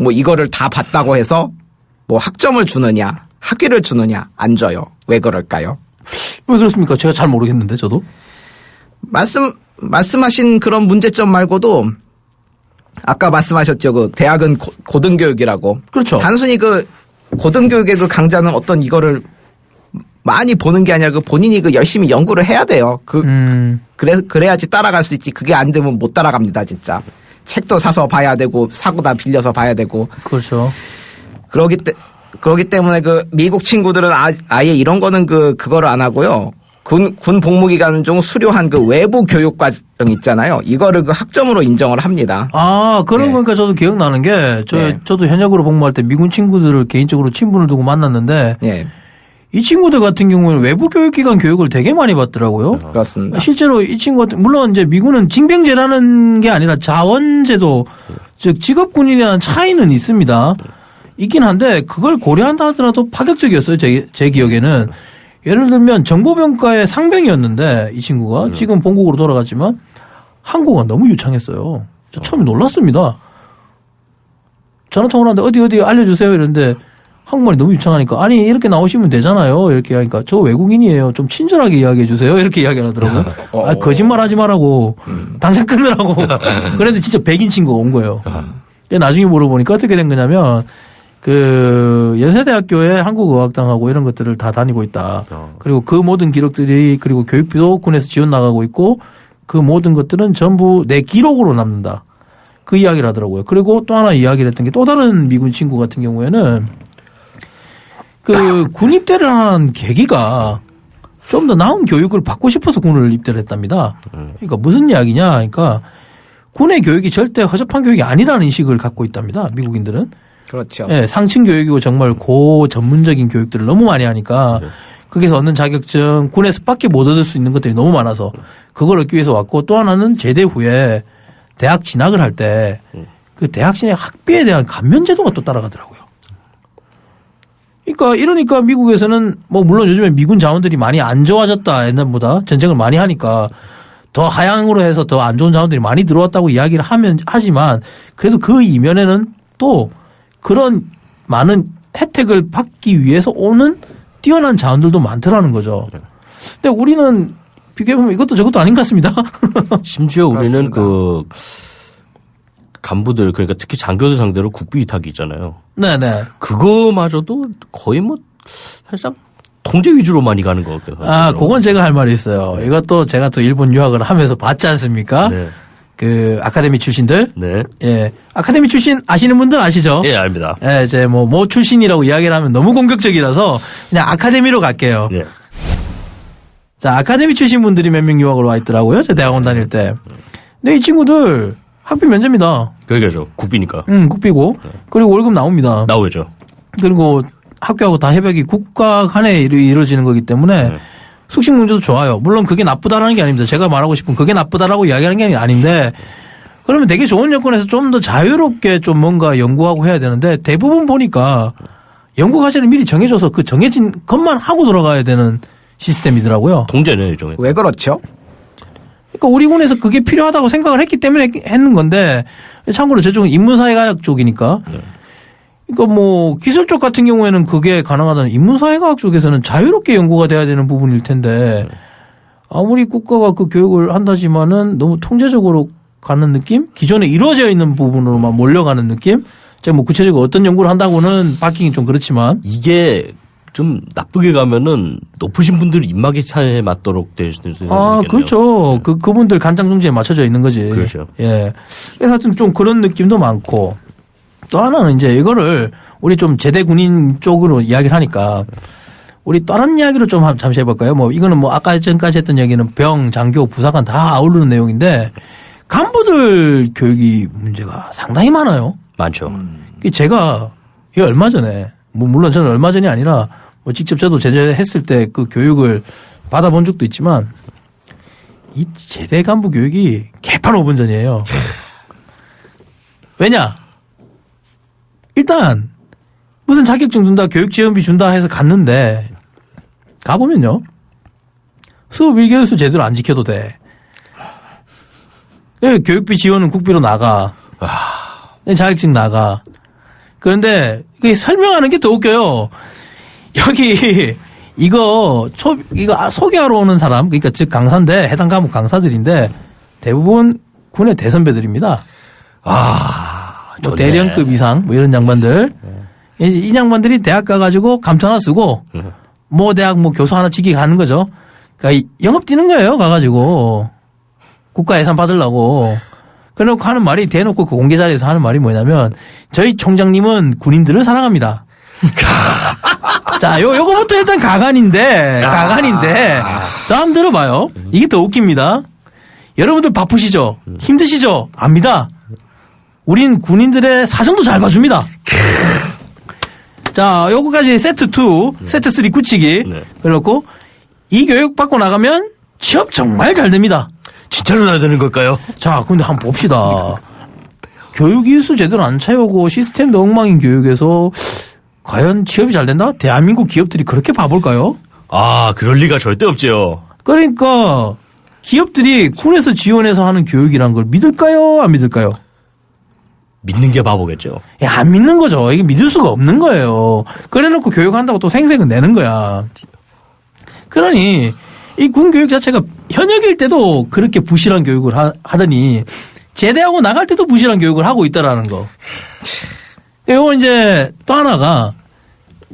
[SPEAKER 4] 뭐 이거를 다 봤다고 해서 뭐 학점을 주느냐, 학위를 주느냐 안 줘요. 왜 그럴까요?
[SPEAKER 3] 왜 그렇습니까? 제가 잘 모르겠는데 저도.
[SPEAKER 4] 말씀하신 그런 문제점 말고도 아까 말씀하셨죠. 그 대학은 고등교육이라고.
[SPEAKER 3] 그렇죠.
[SPEAKER 4] 단순히 고등교육의 강좌는 어떤 이거를 많이 보는 게 아니라 본인이 열심히 연구를 해야 돼요. 그래야지 따라갈 수 있지. 그게 안 되면 못 따라갑니다, 진짜. 책도 사서 봐야 되고, 사고다 빌려서 봐야 되고.
[SPEAKER 3] 그렇죠.
[SPEAKER 4] 그러기 때문에 미국 친구들은 아예 이런 거는 그거를 안 하고요. 군 복무기간 중 수료한 외부 교육 과정 있잖아요. 이거를 학점으로 인정을 합니다.
[SPEAKER 3] 아, 그런 거니까 저도 기억나는 게, 저도 현역으로 복무할 때 미군 친구들을 개인적으로 친분을 두고 만났는데, 이 친구들 같은 경우는 외부 교육기관 교육을 되게 많이 받더라고요.
[SPEAKER 4] 그렇습니다.
[SPEAKER 3] 실제로 이 친구들, 물론 이제 미군은 징병제라는 게 아니라 자원제도, 즉 직업군인이라는 차이는 있습니다. 있긴 한데, 그걸 고려한다 하더라도 파격적이었어요. 제 기억에는. 예를 들면 정보병과의 상병이었는데 이 친구가 지금 본국으로 돌아갔지만 한국어가 너무 유창했어요. 저 처음에 놀랐습니다. 전화통화를 하는데 어디 알려주세요 이랬는데 한국말이 너무 유창하니까 아니 이렇게 나오시면 되잖아요. 이렇게 하니까 저 외국인이에요. 좀 친절하게 이야기해 주세요. 이렇게 이야기를 하더라고요. 아, 거짓말 하지 말라고. 당장 끊으라고. 그런데 진짜 백인 친구가 온 거예요. 나중에 물어보니까 어떻게 된 거냐면 연세대학교에 한국어학당하고 이런 것들을 다 다니고 있다. 그리고 그 모든 기록들이 그리고 교육비도 군에서 지원 나가고 있고 그 모든 것들은 전부 내 기록으로 남는다. 그 이야기를 하더라고요. 그리고 또 하나 이야기를 했던 게 또 다른 미군 친구 같은 경우에는 군 입대를 한 계기가 좀 더 나은 교육을 받고 싶어서 군을 입대를 했답니다. 그러니까 무슨 이야기냐. 그러니까 군의 교육이 절대 허접한 교육이 아니라는 인식을 갖고 있답니다. 미국인들은.
[SPEAKER 4] 그렇죠.
[SPEAKER 3] 네, 상층 교육이고 정말 고 전문적인 교육들을 너무 많이 하니까 거기서 얻는 자격증 군에서 밖에 못 얻을 수 있는 것들이 너무 많아서 그걸 얻기 위해서 왔고 또 하나는 제대 후에 대학 진학을 할 때 그 대학 진학 학비에 대한 감면 제도가 또 따라가더라고요. 그러니까 이러니까 미국에서는 뭐 물론 요즘에 미군 자원들이 많이 안 좋아졌다 옛날보다 전쟁을 많이 하니까 더 하향으로 해서 더 안 좋은 자원들이 많이 들어왔다고 이야기를 하지만 그래도 그 이면에는 또 그런 많은 혜택을 받기 위해서 오는 뛰어난 자원들도 많더라는 거죠. 근데 우리는 비교해보면 이것도 저것도 아닌 것 같습니다.
[SPEAKER 5] 심지어 우리는
[SPEAKER 4] 그렇습니다.
[SPEAKER 5] 간부들 그러니까 특히 장교들 상대로 국비 위탁이 있잖아요.
[SPEAKER 3] 네네.
[SPEAKER 5] 그거마저도 거의 뭐 사실상 통제 위주로 많이 가는 것 같아요.
[SPEAKER 3] 아, 그건 제가 할 말이 있어요. 이것도 제가 또 일본 유학을 하면서 봤지 않습니까?
[SPEAKER 5] 네.
[SPEAKER 3] 아카데미 출신들.
[SPEAKER 5] 네.
[SPEAKER 3] 예. 아카데미 출신 아시는 분들 아시죠?
[SPEAKER 5] 예, 압니다.
[SPEAKER 3] 예, 이제 뭐 출신이라고 이야기를 하면 너무 공격적이라서 그냥 아카데미로 갈게요.
[SPEAKER 5] 네.
[SPEAKER 3] 자, 아카데미 출신 분들이 몇 명 유학으로 와 있더라고요. 제 대학원 다닐 때. 근데 이 친구들 학비 면제입니다.
[SPEAKER 5] 그러게죠. 국비니까.
[SPEAKER 3] 국비고. 그리고 월급 나옵니다.
[SPEAKER 5] 나오죠.
[SPEAKER 3] 그리고 학교하고 다 협약이 국가 간에 이루어지는 거기 때문에 숙식 문제도 좋아요. 물론 그게 나쁘다라는 게 아닙니다. 제가 말하고 싶은 그게 나쁘다라고 이야기하는 게 아닌데 그러면 되게 좋은 여건에서 좀 더 자유롭게 좀 뭔가 연구하고 해야 되는데 대부분 보니까 연구 과제를 미리 정해줘서 그 정해진 것만 하고 돌아가야 되는 시스템이더라고요.
[SPEAKER 5] 통제는 일종의.
[SPEAKER 4] 왜 그렇죠?
[SPEAKER 3] 그러니까 우리 군에서 그게 필요하다고 생각을 했기 때문에 했는 건데 참고로 저쪽은 인문사회과학 쪽이니까 그러니까 뭐 기술 쪽 같은 경우에는 그게 가능하다는 인문사회과학 쪽에서는 자유롭게 연구가 돼야 되는 부분일 텐데 아무리 국가가 그 교육을 한다지만은 너무 통제적으로 가는 느낌? 기존에 이루어져 있는 부분으로만 몰려가는 느낌? 제가 뭐 구체적으로 어떤 연구를 한다고는 밝히긴 좀 그렇지만
[SPEAKER 5] 이게 좀 나쁘게 가면은 높으신 분들이 입마개 차에 맞도록 될 수도 있겠네요.
[SPEAKER 3] 아, 그렇죠. 그분들 간장중지에 맞춰져 있는 거지.
[SPEAKER 5] 그렇죠.
[SPEAKER 3] 예. 그래서 하여튼 좀 그런 느낌도 많고 또 하나는 이제 이거를 우리 좀 제대 군인 쪽으로 이야기를 하니까 우리 다른 이야기로 좀 잠시 해볼까요? 뭐 이거는 뭐 아까 전까지 했던 얘기는 병, 장교, 부사관 다 아우르는 내용인데 간부들 교육이 문제가 상당히 많아요.
[SPEAKER 5] 많죠.
[SPEAKER 3] 제가 이 얼마 전에 뭐 물론 저는 얼마 전이 아니라 뭐 직접 저도 제대했을 때 그 교육을 받아본 적도 있지만 이 제대 간부 교육이 개판 5분 전이에요. 왜냐? 일단 무슨 자격증 준다, 교육지원비 준다 해서 갔는데 가보면요. 수업 1개월수 제대로 안 지켜도 돼. 교육비 지원은 국비로 나가. 자격증 나가. 그런데 설명하는 게 더 웃겨요. 여기 이거 소개하러 오는 사람, 그러니까 즉 강사인데 해당 과목 강사들인데 대부분 군의 대선배들입니다. 뭐 대령급 이상 뭐 이런 양반들. 이 양반들이 대학 가가지고 감천 하나 쓰고 뭐 대학 뭐 교수 하나 지기 가는 거죠. 그러니까 영업 뛰는 거예요. 가가지고 국가 예산 받으려고. 그래놓고 하는 말이 대놓고 그 공개 자리에서 하는 말이 뭐냐면 저희 총장님은 군인들을 사랑합니다. 자, 요거부터 일단 가관인데. 자, 한번 들어봐요. 이게 더 웃깁니다. 여러분들 바쁘시죠? 힘드시죠? 압니다. 우린 군인들의 사정도 잘 봐줍니다. 자, 요거까지 세트 2, 세트 3 굳히기. 그래놓고 이 교육 받고 나가면 취업 정말 잘 됩니다.
[SPEAKER 5] 진짜로 잘 되는 걸까요?
[SPEAKER 3] 자, 근데 한번 봅시다. 교육 일수 제대로 안 채우고 시스템도 엉망인 교육에서 과연 취업이 잘 된다? 대한민국 기업들이 그렇게 바볼까요?
[SPEAKER 5] 그럴 리가 절대 없지요.
[SPEAKER 3] 그러니까 기업들이 군에서 지원해서 하는 교육이란 걸 믿을까요? 안 믿을까요?
[SPEAKER 5] 믿는 게 바보겠죠.
[SPEAKER 3] 안 믿는 거죠. 이게 믿을 수가 없는 거예요. 그래놓고 교육한다고 또 생색은 내는 거야. 그러니 이 군 교육 자체가 현역일 때도 그렇게 부실한 교육을 하더니 제대하고 나갈 때도 부실한 교육을 하고 있다라는 거. 이거 이제 또 하나가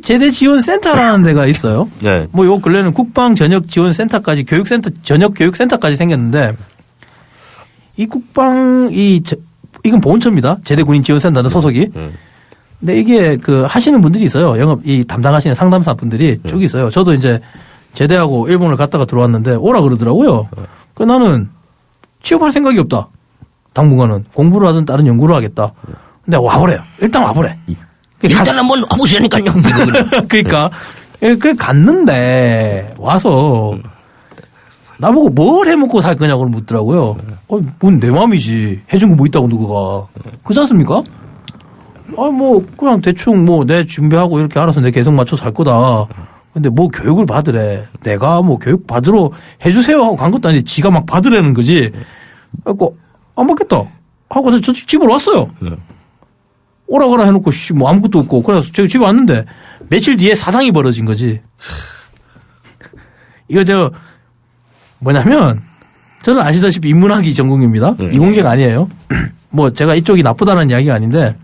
[SPEAKER 3] 제대 지원 센터라는 데가 있어요.
[SPEAKER 5] 네.
[SPEAKER 3] 뭐 요 근래는 국방 전역 지원 센터까지 교육센터 전역 교육센터까지 생겼는데 이 국방 이건 보훈처입니다. 제대 군인 지원센터는 소속이. 근데 이게 그 하시는 분들이 있어요. 영업 이 담당하시는 상담사 분들이 쭉 있어요. 저도 이제 제대하고 일본을 갔다가 들어왔는데 오라 그러더라고요. 그 나는 취업할 생각이 없다. 당분간은 공부를 하든 다른 연구를 하겠다. 근데 와보래요. 일단 와보래.
[SPEAKER 5] 일단 한번 와보시라니까요.
[SPEAKER 3] 그러니까 그 갔는데 와서 나보고 뭘 해먹고 살 거냐고 묻더라고요. 뭔 내 마음이지. 해준 거 뭐 있다고 누구가. 그렇지 않습니까? 뭐 그냥 대충 뭐 내 준비하고 이렇게 알아서 내 개성 맞춰 살 거다. 근데 뭐 교육을 받으래. 내가 뭐 교육 받으러 해주세요 하고 간 것도 아닌데 지가 막 받으라는 거지. 그래갖고 안 받겠다 하고 저 집으로 왔어요. 오라가라 해놓고 뭐 아무것도 없고 그래서 제가 집에 왔는데 며칠 뒤에 사상이 벌어진 거지. 이거 뭐냐면 저는 아시다시피 인문학이 전공입니다. 이공계가 아니에요. 뭐 제가 이쪽이 나쁘다는 이야기가 아닌데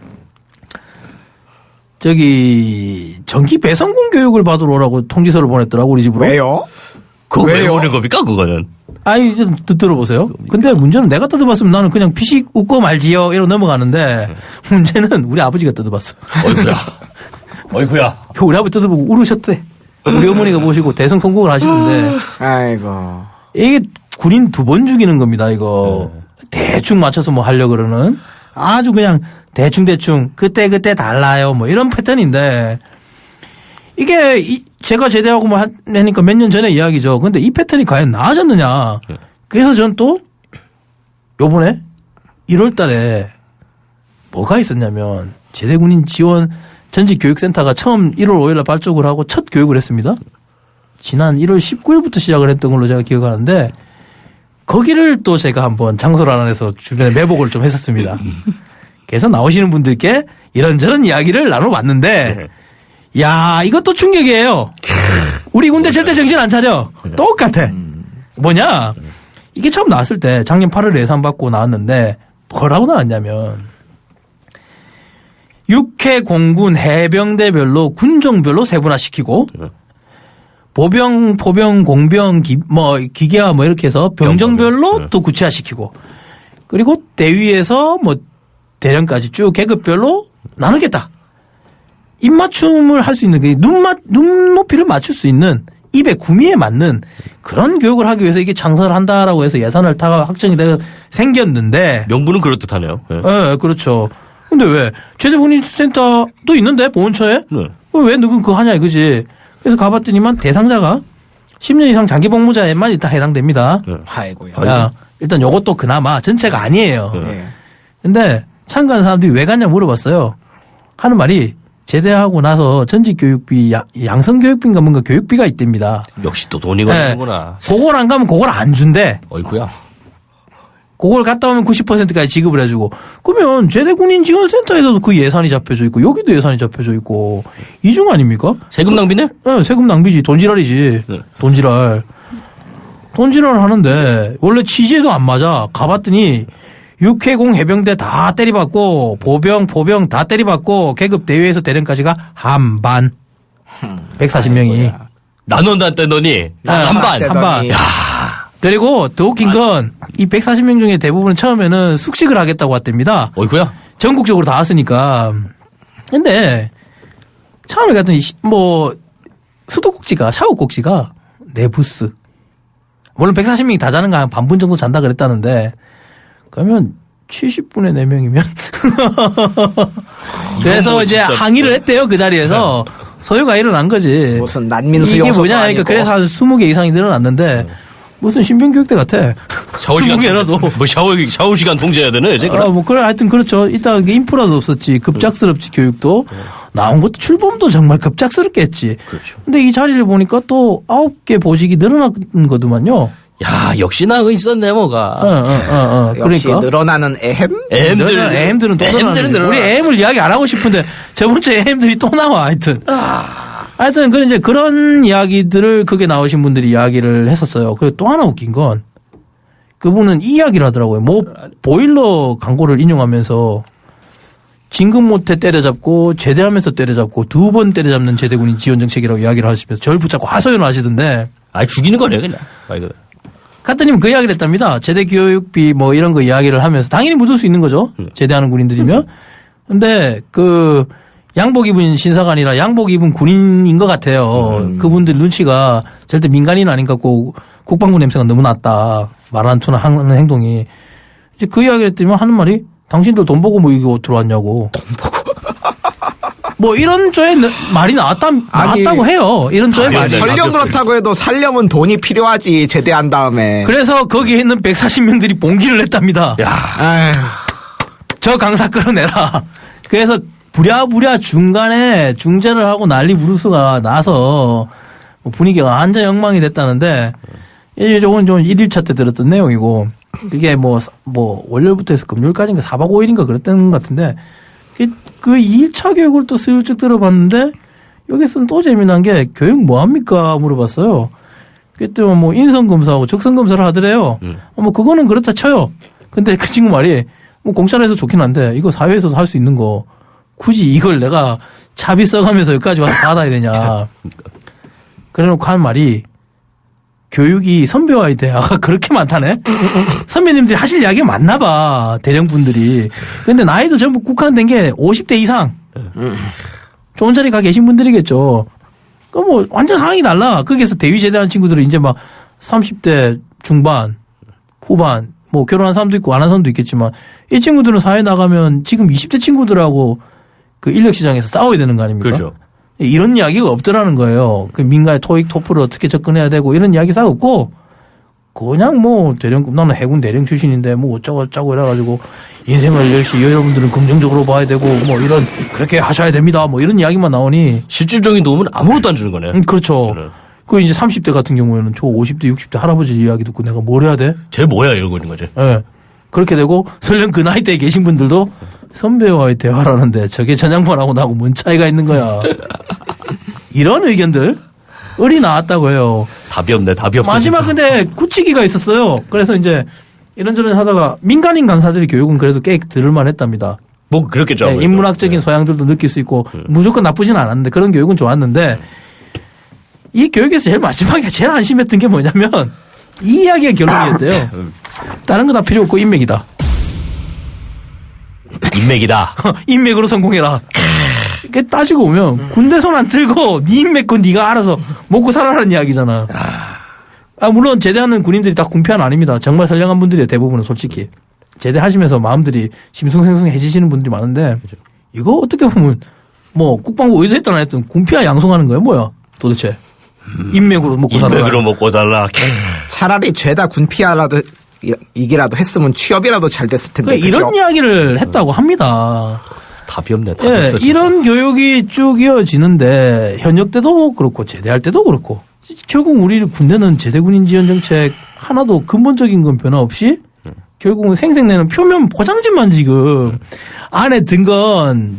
[SPEAKER 3] 전기 배선공 교육을 받으러 오라고 통지서를 보냈더라고 우리 집으로.
[SPEAKER 4] 왜요?
[SPEAKER 5] 그거 왜 오는 겁니까 그거는?
[SPEAKER 3] 이제 들어보세요. 근데 문제는 내가 뜯어봤으면 나는 그냥 피식 웃고 말지요 이러고 넘어가는데 문제는 우리 아버지가 뜯어봤어.
[SPEAKER 5] 어이구야.
[SPEAKER 3] 우리 아버지 뜯어보고 울으셨대. 우리 어머니가 보시고 대성 통곡을 하시는데.
[SPEAKER 4] 아이고.
[SPEAKER 3] 이게 군인 2번 죽이는 겁니다 이거. 대충 맞춰서 뭐 하려고 그러는. 아주 그냥 대충 그때 달라요 뭐 이런 패턴인데 이게 제가 제대하고 뭐 하니까 몇 년 전의 이야기죠. 근데 이 패턴이 과연 나아졌느냐. 그래서 전 또 요번에 1월 달에 뭐가 있었냐면 제대군인 지원 전직교육센터가 처음 1월 5일 날 발족을 하고 첫 교육을 했습니다. 지난 1월 19일부터 시작을 했던 걸로 제가 기억하는데 거기를 또 제가 한번 장소를 안에서 주변에 매복을 좀 했었습니다. 그래서 나오시는 분들께 이런저런 이야기를 나눠봤는데 야 이것도 충격이에요. 우리 군대 절대 정신 안 차려. 똑같아. 뭐냐 이게 처음 나왔을 때 작년 8월에 예산 받고 나왔는데 뭐라고 나왔냐면 육해 공군 해병대별로 군종별로 세분화시키고 보병, 포병, 공병, 기계화 뭐 이렇게 해서 병정별로 또 구체화시키고 그리고 대위에서 뭐 대령까지 쭉 계급별로 나누겠다. 입맞춤을 할 수 있는 눈높이를 맞출 수 있는 입의 구미에 맞는 그런 교육을 하기 위해서 이게 창설을 한다라고 해서 예산을 다 확정이 돼서 생겼는데
[SPEAKER 5] 명분은 그렇듯하네요.
[SPEAKER 3] 네, 그렇죠. 근데 왜 제대군인센터도 있는데 보훈처에 왜 누군 그거 하냐 이거지. 그래서 가봤더니만 대상자가 10년 이상 장기 복무자에만 일단 해당됩니다.
[SPEAKER 4] 아이고요.
[SPEAKER 3] 일단 요것도 그나마 전체가 아니에요.
[SPEAKER 4] 네.
[SPEAKER 3] 근데 참가한 사람들이 왜 갔냐 물어봤어요. 하는 말이 제대하고 나서 전직 교육비, 양성 교육비인가 뭔가 교육비가 있답니다.
[SPEAKER 5] 역시 또 돈이 걸리는구나.
[SPEAKER 3] 그걸 안 가면 그걸 안 준대.
[SPEAKER 5] 어이구야.
[SPEAKER 3] 그걸 갔다 오면 90%까지 지급을 해주고. 그러면 제대군인 지원센터에서도 그 예산이 잡혀져 있고 여기도 예산이 잡혀져 있고 이중 아닙니까?
[SPEAKER 5] 세금 낭비네?
[SPEAKER 3] 네, 세금 낭비지. 돈지랄이지.
[SPEAKER 5] 네.
[SPEAKER 3] 돈지랄 하는데 원래 취지에도 안 맞아. 가봤더니 육해공 해병대 다 때리받고 포병 다 때리받고 계급 대위에서 대령까지가 한반 140명이
[SPEAKER 5] 나눈다 떼더니 한반.
[SPEAKER 3] 야. 그리고 더 웃긴 건 이 140명 중에 대부분은 처음에는 숙식을 하겠다고 왔답니다.
[SPEAKER 5] 어이구야.
[SPEAKER 3] 전국적으로 다 왔으니까. 근데 처음에 갔더니 뭐 수도꼭지가 샤워꼭지가 네 부스. 물론 140명이 다 자는 거 한 반분 정도 잔다 그랬다는데 그러면 70분의 4명이면 그래서 이제 항의를 했대요. 그 자리에서. 소요가 일어난 거지.
[SPEAKER 4] 무슨 난민수
[SPEAKER 3] 이게
[SPEAKER 4] 용서도
[SPEAKER 3] 뭐냐
[SPEAKER 4] 아니고.
[SPEAKER 3] 그러니까 그래서 한 20개 이상이 늘어났는데 무슨 신병교육대 같아.
[SPEAKER 5] 샤워 시간
[SPEAKER 3] 20개라도.
[SPEAKER 5] 뭐 샤워 시간 통제해야 되네. 이제
[SPEAKER 3] 뭐 그래 하여튼 그렇죠. 이따 인프라도 없었지. 급작스럽지 교육도. 나온 것도 출범도 정말 급작스럽게 했지.
[SPEAKER 5] 그렇죠.
[SPEAKER 3] 근데 이 자리를 보니까 또 9개 보직이 늘어난 거더만요.
[SPEAKER 5] 야, 역시나 그 있었네 뭐가.
[SPEAKER 4] 역시
[SPEAKER 3] 그러니까.
[SPEAKER 4] 늘어나는
[SPEAKER 3] 애햄들은 또 늘어나. 우리 애햄을 이야기 안 하고 싶은데 저번 주에 애햄들이 또 나와 하여튼. 하여튼 그 이제 그런 이야기들을 그게 나오신 분들이 이야기를 했었어요. 그리고 또 하나 웃긴 건 그분은 이 이야기를 하더라고요. 뭐 보일러 광고를 인용하면서 진급 못해 때려잡고 제대하면서 때려잡고 2번 때려잡는 제대군인 지원 정책이라고 이야기를 하시면서 저를 붙잡고 하소연을 하시던데.
[SPEAKER 5] 죽이는 거네 그냥.
[SPEAKER 3] 갔더니 그 이야기를 했답니다. 제대 교육비 뭐 이런 거 이야기를 하면서 당연히 묻을 수 있는 거죠. 제대하는 군인들이면. 근데 그 양복 입은 신사가 아니라 양복 입은 군인인 것 같아요. 그분들 눈치가 절대 민간인 아닌 것 같고 국방부 냄새가 너무 났다. 말 안 투나 하는 행동이. 이제 그 이야기를 했더니 하는 말이 당신들 돈 보고 뭐 이거 들어왔냐고. 돈 보고. 뭐 이런 쪽에 말이 나왔다고 해요. 이런 쪽에 말이.
[SPEAKER 4] 설령 그렇다고 해도 살려면 돈이 필요하지 제대한 다음에.
[SPEAKER 3] 그래서 거기에 있는 140명들이 봉기를 했답니다.
[SPEAKER 4] 야.
[SPEAKER 3] 저 강사 끌어내라. 그래서 부랴부랴 중간에 중재를 하고 난리 부르스가 나서 분위기가 완전 엉망이 됐다는데 저건 좀 1일차 때 들었던 내용이고 그게 뭐 월요일부터 해서 금요일까지인가 4박 5일인가 그랬던 것 같은데 그 2일차 교육을 또 슬쩍 들어봤는데 여기서는 또 재미난 게 교육 뭐 합니까 물어봤어요. 그때 뭐 인성검사하고 적성검사를 하더래요. 뭐 그거는 그렇다 쳐요. 근데 그 친구 말이 뭐 공짜로 해서 좋긴 한데 이거 사회에서도 할 수 있는 거 굳이 이걸 내가 차비 써가면서 여기까지 와서 받아야 되냐. 그래놓고 한 말이 교육이 선배와의 대화가 그렇게 많다네. 선배님들이 하실 이야기가 많나 봐. 대령분들이. 근데 나이도 전부 국한된 게 50대 이상. 좋은 자리 가 계신 분들이겠죠. 그 뭐 완전 상황이 달라. 거기에서 대위 제대한 친구들은 이제 막 30대 중반, 후반, 뭐 결혼한 사람도 있고 안 한 사람도 있겠지만 이 친구들은 사회 나가면 지금 20대 친구들하고 그 인력 시장에서 싸워야 되는 거 아닙니까?
[SPEAKER 5] 그렇죠.
[SPEAKER 3] 이런 이야기가 없더라는 거예요. 그 민간의 토익, 토플을 어떻게 접근해야 되고 이런 이야기 싹 없고 그냥 뭐 대령급 나는 해군 대령 출신인데 뭐 어쩌고 이래가지고 인생을 열심히 여러분들은 긍정적으로 봐야 되고 뭐 이런 그렇게 하셔야 됩니다. 뭐 이런 이야기만 나오니
[SPEAKER 5] 실질적인 도움은 아무것도 안 주는 거네.
[SPEAKER 3] 그렇죠. 그 이제 30대 같은 경우에는 저 50대, 60대 할아버지 이야기 듣고 내가 뭘 해야 돼?
[SPEAKER 5] 쟤 뭐야 이러고 있는 거지.
[SPEAKER 3] 예. 네. 그렇게 되고 설령 그 나이대에 계신 분들도 선배와의 대화라는데 저게 전향반하고 나하고 뭔 차이가 있는 거야. 이런 의견들이 나왔다고 해요.
[SPEAKER 5] 답이 없네.
[SPEAKER 3] 마지막
[SPEAKER 5] 진짜.
[SPEAKER 3] 근데 굳히기가 있었어요. 그래서 이제 이런저런 하다가 민간인 강사들이 교육은 그래도 꽤 들을만 했답니다.
[SPEAKER 5] 뭐 그렇겠죠.
[SPEAKER 3] 네, 인문학적인 소양들도 느낄 수 있고 무조건 나쁘진 않았는데 그런 교육은 좋았는데 이 교육에서 제일 마지막에 제일 안심했던 게 뭐냐면 이 이야기가 결론이었대요. 다른 거 다 필요 없고 인맥이다.
[SPEAKER 5] 인맥이다.
[SPEAKER 3] 인맥으로 성공해라. 이렇게 따지고 보면 군대 손 안 들고 네 인맥 건 네가 알아서 먹고 살아라는 이야기잖아. 물론 제대하는 군인들이 다 군피한 아닙니다. 정말 선량한 분들이에요. 대부분은 솔직히. 제대하시면서 마음들이 심숭생숭해지시는 분들이 많은데 이거 어떻게 보면 뭐 국방부 의도했던 안 했던 군피와 양성하는 거예요. 뭐야 도대체. 인맥으로 먹고 살아라.
[SPEAKER 5] 인맥으로 먹고 살라.
[SPEAKER 4] 차라리 죄다 군피아라도 이게라도 했으면 취업이라도 잘 됐을 텐데.
[SPEAKER 3] 이런 이야기를 했다고 합니다.
[SPEAKER 5] 답이 없네. 답이
[SPEAKER 3] 예,
[SPEAKER 5] 없어, 진짜.
[SPEAKER 3] 이런 교육이 쭉 이어지는데 현역 때도 그렇고 제대할 때도 그렇고 결국 우리 군대는 제대군인 지원 정책 하나도 근본적인 건 변화 없이 결국은 생색내는 표면 포장지만 지금 안에 든 건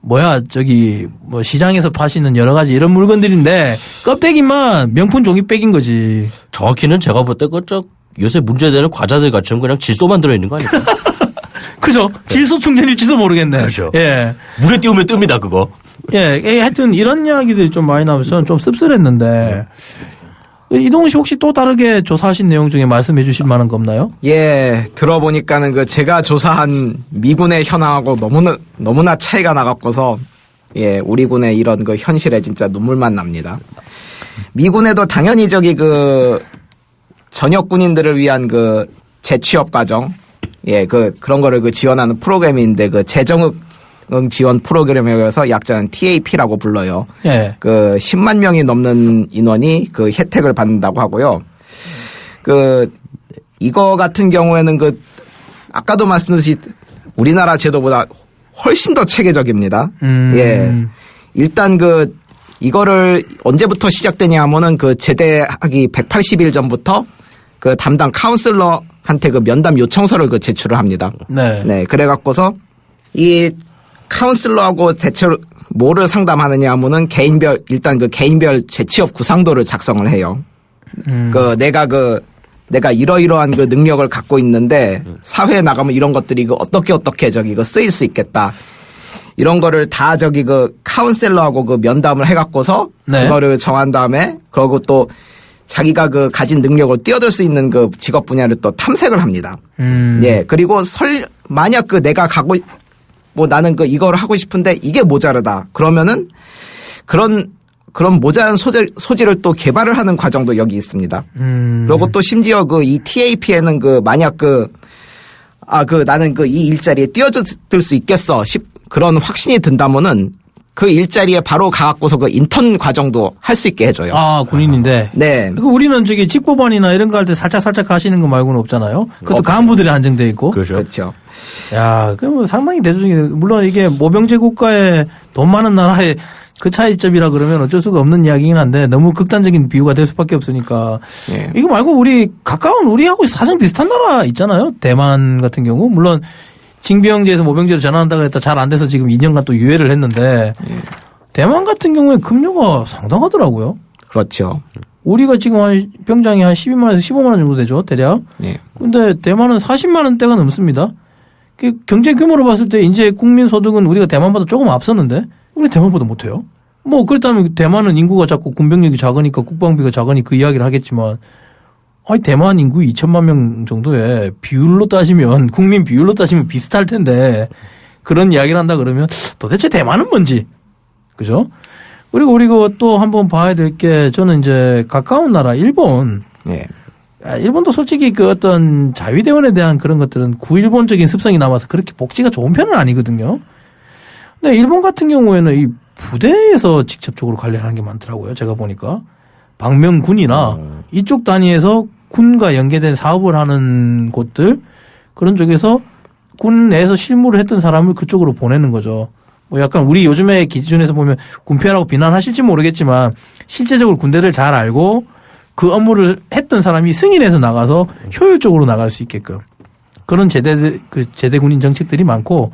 [SPEAKER 3] 뭐 시장에서 파시는 여러 가지 이런 물건들인데 껍데기만 명품 종이백인 거지.
[SPEAKER 5] 정확히는 제가 볼 때 요새 문제되는 과자들 같은 그냥 질소만 들어있는 거 아닐까?
[SPEAKER 3] 그죠? 질소 충전일지도 모르겠네.
[SPEAKER 5] 그렇죠.
[SPEAKER 3] 예.
[SPEAKER 5] 물에 띄우면 뜹니다, 그거.
[SPEAKER 3] 예, 하여튼 이런 이야기들이 좀 많이 나와서 좀 씁쓸했는데 이동훈 씨 혹시 또 다르게 조사하신 내용 중에 말씀해 주실 만한 거 없나요?
[SPEAKER 4] 예, 들어보니까는 그 제가 조사한 미군의 현황하고 너무나 차이가 나갖고서 예, 우리 군의 이런 그 현실에 진짜 눈물만 납니다. 미군에도 당연히 전역 군인들을 위한 그 재취업 과정, 예, 그런 거를 지원하는 프로그램인데 재정응 지원 프로그램에서 약자는 TAP라고 불러요.
[SPEAKER 3] 예.
[SPEAKER 4] 10만 명이 넘는 인원이 혜택을 받는다고 하고요. 이거 같은 경우에는 아까도 말씀드렸듯이 우리나라 제도보다 훨씬 더 체계적입니다. 예. 일단 이거를 언제부터 시작되냐 하면은 제대하기 180일 전부터 담당 카운슬러한테 면담 요청서를 제출을 합니다.
[SPEAKER 3] 네.
[SPEAKER 4] 네. 그래갖고서 이 카운슬러하고 대체로 뭐를 상담하느냐 하면은 일단 개인별 재취업 구상도를 작성을 해요. 내가 이러이러한 능력을 갖고 있는데 사회에 나가면 이런 것들이 어떻게 쓰일 수 있겠다. 이런 거를 다 카운셀러하고 면담을 해갖고서
[SPEAKER 3] 네.
[SPEAKER 4] 그거를 정한 다음에 그러고 또 자기가 가진 능력을 뛰어들 수 있는 직업 분야를 또 탐색을 합니다. 예. 그리고 만약 내가 나는 이거를 하고 싶은데 이게 모자르다. 그러면은 그런 모자란 소질을 또 개발을 하는 과정도 여기 있습니다. 그리고 또 심지어 이 TAP에는 만약 나는 이 일자리에 뛰어들 수 있겠어. 그런 확신이 든다면은 그 일자리에 바로 가갖고서 인턴 과정도 할 수 있게 해줘요.
[SPEAKER 3] 아, 군인인데.
[SPEAKER 4] 네.
[SPEAKER 3] 우리는 직보반이나 이런 거 할 때 살짝 가시는 거 말고는 없잖아요. 그것도 간부들이 한정돼 있고.
[SPEAKER 4] 그렇죠.
[SPEAKER 3] 야, 그럼 상당히 대조적이에요. 물론 이게 모병제 국가에 돈 많은 나라에 그 차이점이라 그러면 어쩔 수가 없는 이야기긴 한데 너무 극단적인 비유가 될 수밖에 없으니까.
[SPEAKER 4] 예.
[SPEAKER 3] 이거 말고 우리하고 사정 비슷한 나라 있잖아요. 대만 같은 경우. 물론 징병제에서 모병제로 전환한다고 했다 잘 안 돼서 지금 2년간 또 유예를 했는데 대만 같은 경우에 급료가 상당하더라고요.
[SPEAKER 4] 그렇죠.
[SPEAKER 3] 우리가 지금 병장이 한 12만 원에서 15만 원 정도 되죠, 대략.
[SPEAKER 4] 예.
[SPEAKER 3] 근데 대만은 40만 원대가 넘습니다. 경제 규모로 봤을 때 이제 국민 소득은 우리가 대만보다 조금 앞섰는데 우리 대만보다 못해요. 뭐 그렇다면 대만은 인구가 작고 군병력이 작으니까 국방비가 작으니 그 이야기를 하겠지만 대만 인구 2천만 명 정도의 비율로 따지면 국민 비율로 따지면 비슷할 텐데 그런 이야기를 한다 그러면 도대체 대만은 뭔지. 그죠? 그리고 우리가 또 한번 봐야 될 게 저는 이제 가까운 나라 일본.
[SPEAKER 4] 예.
[SPEAKER 3] 일본도 솔직히 어떤 자위대원에 대한 그런 것들은 구일본적인 습성이 남아서 그렇게 복지가 좋은 편은 아니거든요. 근데 일본 같은 경우에는 이 부대에서 직접적으로 관리하는 게 많더라고요. 제가 보니까. 방명군이나 이쪽 단위에서 군과 연계된 사업을 하는 곳들 그런 쪽에서 군 내에서 실무를 했던 사람을 그쪽으로 보내는 거죠. 뭐 약간 우리 요즘의 기준에서 보면 군폐라고 비난하실지 모르겠지만 실제적으로 군대를 잘 알고 그 업무를 했던 사람이 승인해서 나가서 효율적으로 나갈 수 있게끔 그런 제대 군인 정책들이 많고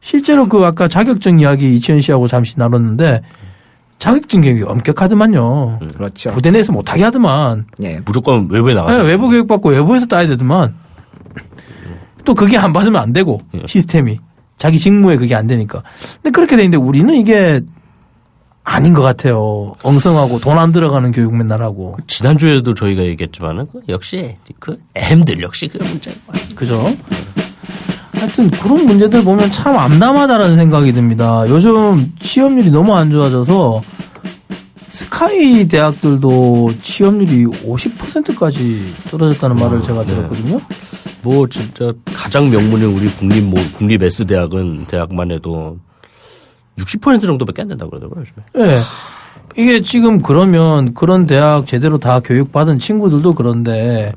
[SPEAKER 3] 실제로 아까 자격증 이야기 이치현 씨하고 잠시 나눴는데 자격증 교육이 엄격하더만요.
[SPEAKER 4] 그렇죠.
[SPEAKER 3] 부대 내에서 못하게 하더만.
[SPEAKER 4] 예.
[SPEAKER 5] 무조건 외부에 나가죠.
[SPEAKER 3] 네, 외부 교육 받고 외부에서 따야 되더만. 또 그게 안 받으면 안 되고 시스템이. 자기 직무에 그게 안 되니까. 근데 그렇게 돼 있는데 우리는 이게 아닌 것 같아요. 엉성하고 돈 안 들어가는 교육 맨날 하고.
[SPEAKER 5] 지난주에도 저희가 얘기했지만은 역시 M들 역시 그 문제.
[SPEAKER 3] 그죠? 하여튼 그런 문제들 보면 참 암담하다라는 생각이 듭니다. 요즘 취업률이 너무 안 좋아져서 스카이 대학들도 취업률이 50%까지 떨어졌다는 말을 제가 들었거든요.
[SPEAKER 5] 뭐 진짜 가장 명문인 우리 국립 S 대학만 해도 60% 정도밖에 안 된다고 그러더라고요. 요즘에.
[SPEAKER 3] 네. 이게 지금 그러면 그런 대학 제대로 다 교육받은 친구들도 그런데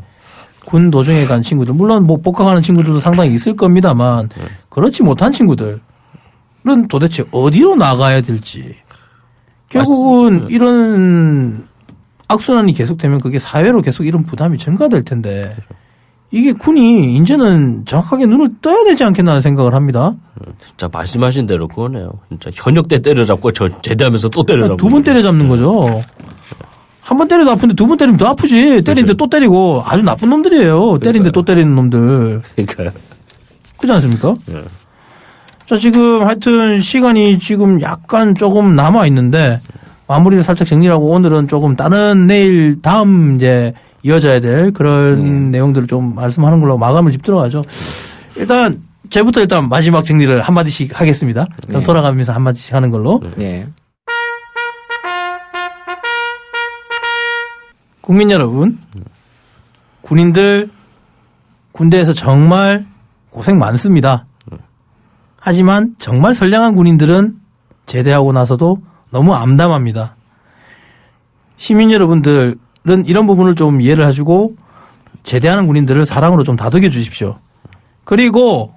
[SPEAKER 3] 군 도중에 간 친구들 물론 뭐 복학하는 친구들도 상당히 있을 겁니다만 그렇지 못한 친구들 도대체 어디로 나가야 될지. 결국은 이런 악순환이 계속되면 그게 사회로 계속 이런 부담이 증가될 텐데 이게 군이 이제는 정확하게 눈을 떠야 되지 않겠나 하는 생각을 합니다.
[SPEAKER 5] 진짜 말씀하신 대로 그거네요. 진짜 현역 때 때려잡고 저 제대하면서 또 때려잡고.
[SPEAKER 3] 두 번 때려잡는 거죠. 한 번 때려도 아픈데 두 번 때리면 더 아프지. 때리는데 또 때리고 아주 나쁜 놈들이에요. 때리는데 또 때리는 놈들.
[SPEAKER 5] 그러니까요.
[SPEAKER 3] 그렇지 않습니까?
[SPEAKER 5] 네.
[SPEAKER 3] 자, 지금 하여튼 시간이 지금 약간 조금 남아 있는데 마무리를 살짝 정리하고 오늘은 조금 다른 내일 다음 이제 이어져야 될 그런 내용들을 좀 말씀하는 걸로 마감을 짚도록 하죠. 일단 제부터 일단 마지막 정리를 한마디씩 하겠습니다. 그럼 돌아가면서 한마디씩 하는 걸로.
[SPEAKER 4] 네.
[SPEAKER 3] 국민 여러분, 군인들 군대에서 정말 고생 많습니다. 하지만 정말 선량한 군인들은 제대하고 나서도 너무 암담합니다. 시민 여러분들은 이런 부분을 좀 이해를 해주고 제대하는 군인들을 사랑으로 좀 다독여 주십시오. 그리고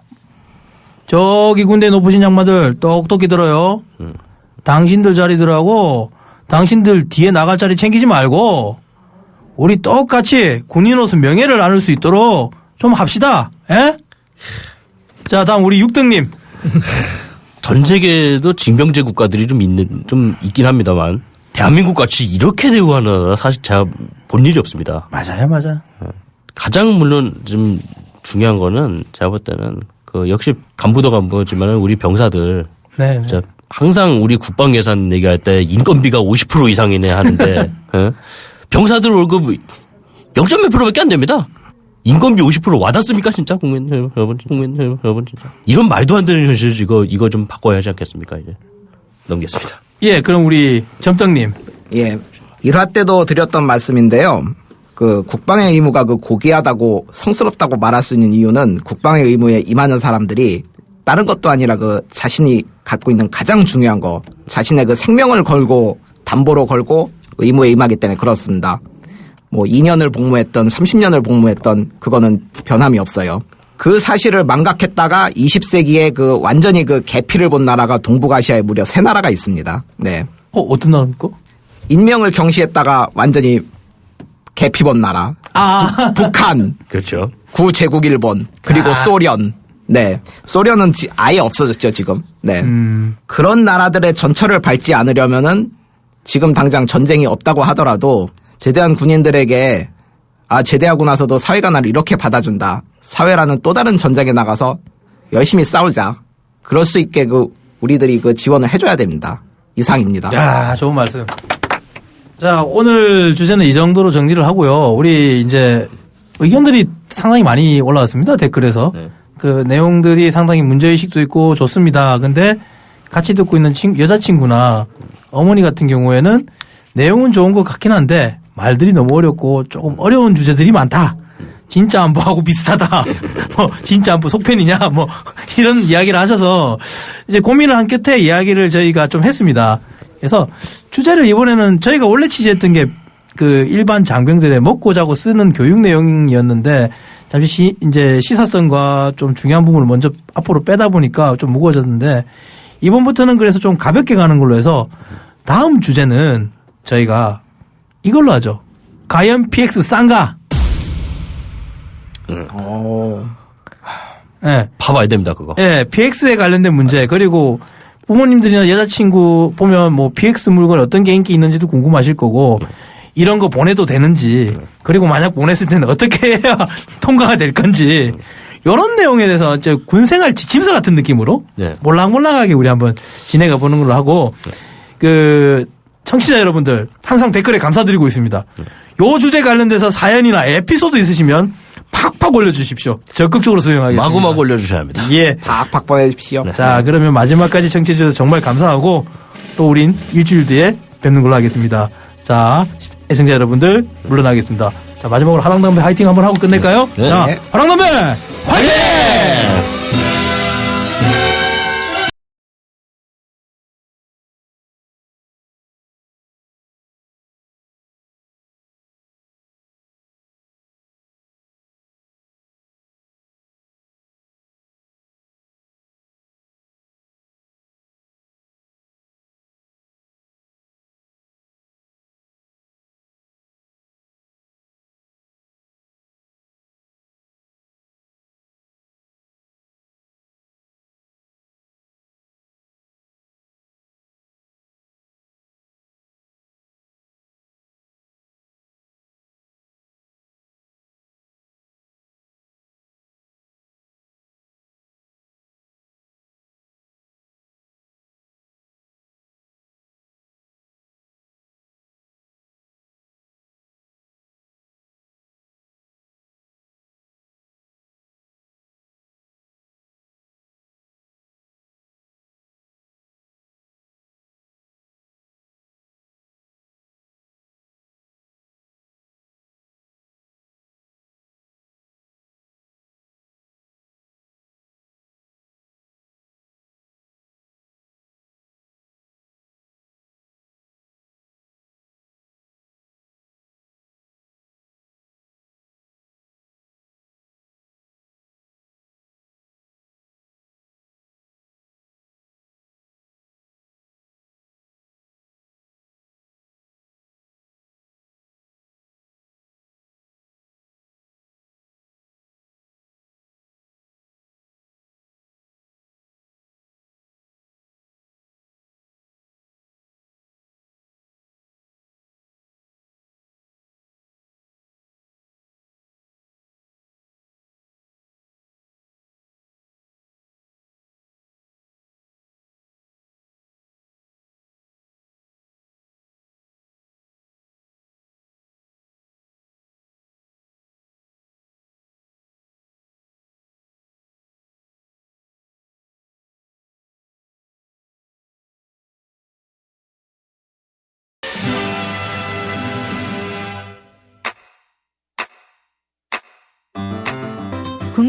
[SPEAKER 3] 저기 군대 높으신 양반들 똑똑히 들어요. 당신들 자리들하고 당신들 뒤에 나갈 자리 챙기지 말고 우리 똑같이 군인으로서 명예를 나눌 수 있도록 좀 합시다. 에? 자, 다음 우리 6등님.
[SPEAKER 5] 전 세계에도 징병제 국가들이 좀 있긴 합니다만 대한민국 같이 이렇게 대우하는 나라 사실 제가 본 일이 없습니다.
[SPEAKER 3] 맞아요, 맞아.
[SPEAKER 5] 가장 물론 좀 중요한 거는 제가 볼 때는 그 역시 간부도 간부지만 우리 병사들
[SPEAKER 3] 네.
[SPEAKER 5] 진짜 항상 우리 국방 예산 얘기할 때 인건비가 50% 이상이네 하는데 예? 병사들 월급 0. 몇 %밖에 안 됩니다. 인건비 50% 와닿습니까 진짜 국민 여러분 진짜 이런 말도 안 되는 현실 이거 좀 바꿔야 하지 않겠습니까 이제 넘겠습니다.
[SPEAKER 3] 예, 그럼 우리 점떡님.
[SPEAKER 4] 예. 1화 때도 드렸던 말씀인데요. 그 국방의 의무가 그 고귀하다고 성스럽다고 말할 수 있는 이유는 국방의 의무에 임하는 사람들이 다른 것도 아니라 그 자신이 갖고 있는 가장 중요한 거 자신의 그 생명을 걸고 담보로 걸고 의무에 임하기 때문에 그렇습니다. 뭐 2년을 복무했던 30년을 복무했던 그거는 변함이 없어요. 그 사실을 망각했다가 20세기에 그 완전히 그 개피를 본 나라가 동북아시아에 무려 3나라가 있습니다. 네.
[SPEAKER 3] 어떤 나라입니까?
[SPEAKER 4] 인명을 경시했다가 완전히 개피 본 나라. 북한,
[SPEAKER 5] 그렇죠.
[SPEAKER 4] 구제국 일본, 그리고 소련. 네. 소련은 아예 없어졌죠, 지금. 네. 그런 나라들의 전철을 밟지 않으려면은 지금 당장 전쟁이 없다고 하더라도 제대한 군인들에게 제대하고 나서도 사회가 나를 이렇게 받아준다. 사회라는 또 다른 전쟁에 나가서 열심히 싸우자. 그럴 수 있게 우리들이 그 지원을 해줘야 됩니다. 이상입니다.
[SPEAKER 3] 야, 좋은 말씀. 자, 오늘 주제는 이 정도로 정리를 하고요. 우리 이제 의견들이 상당히 많이 올라왔습니다. 댓글에서.
[SPEAKER 5] 네.
[SPEAKER 3] 그 내용들이 상당히 문제의식도 있고 좋습니다. 근데 같이 듣고 있는 여자친구나 어머니 같은 경우에는 내용은 좋은 것 같긴 한데 말들이 너무 어렵고 조금 어려운 주제들이 많다. 진짜 안보하고 비슷하다. 뭐 진짜 안보 속편이냐 뭐 이런 이야기를 하셔서 이제 고민을 한 끝에 이야기를 저희가 좀 했습니다. 그래서 주제를 이번에는 저희가 원래 취재했던 게 그 일반 장병들의 먹고 자고 쓰는 교육 내용이었는데 잠시 이제 시사성과 좀 중요한 부분을 먼저 앞으로 빼다 보니까 좀 무거워졌는데 이번부터는 그래서 좀 가볍게 가는 걸로 해서 다음 주제는 저희가 이걸로 하죠. 과연 PX 싼가? 네.
[SPEAKER 5] 봐봐야 됩니다 그거.
[SPEAKER 3] 네, PX에 관련된 문제 그리고 부모님들이나 여자친구 보면 뭐 PX 물건 어떤 게 인기 있는지도 궁금하실 거고 이런 거 보내도 되는지 그리고 만약 보냈을 때는 어떻게 해야 통과가 될 건지 이런 내용에 대해서 이제 군생활 지침서 같은 느낌으로
[SPEAKER 5] 네.
[SPEAKER 3] 몰락몰락하게 우리 한번 진행해 보는 걸로 하고 그 청취자 여러분들 항상 댓글에 감사드리고 있습니다. 요 주제 관련돼서 사연이나 에피소드 있으시면 팍팍 올려주십시오. 적극적으로 수용하겠습니다.
[SPEAKER 5] 마구마구 올려주셔야 합니다.
[SPEAKER 3] 예.
[SPEAKER 4] 팍팍 보내주십시오.
[SPEAKER 3] 자, 그러면 마지막까지 청취해주셔서 정말 감사하고 또 우린 일주일 뒤에 뵙는 걸로 하겠습니다. 자, 애청자 여러분들 물러나겠습니다. 자, 마지막으로 하랑담배 화이팅 한번 하고 끝낼까요?
[SPEAKER 5] 네.
[SPEAKER 3] 자, 하랑담배 화이팅!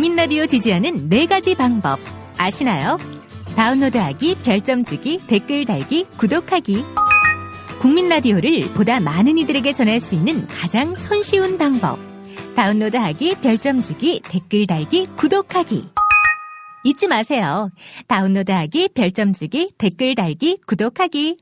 [SPEAKER 6] 국민 라디오 지지하는 4가지 방법 아시나요? 다운로드하기, 별점 주기, 댓글 달기, 구독하기. 국민 라디오를 보다 많은 이들에게 전할 수 있는 가장 손쉬운 방법. 다운로드하기, 별점 주기, 댓글 달기, 구독하기. 잊지 마세요. 다운로드하기, 별점 주기, 댓글 달기, 구독하기.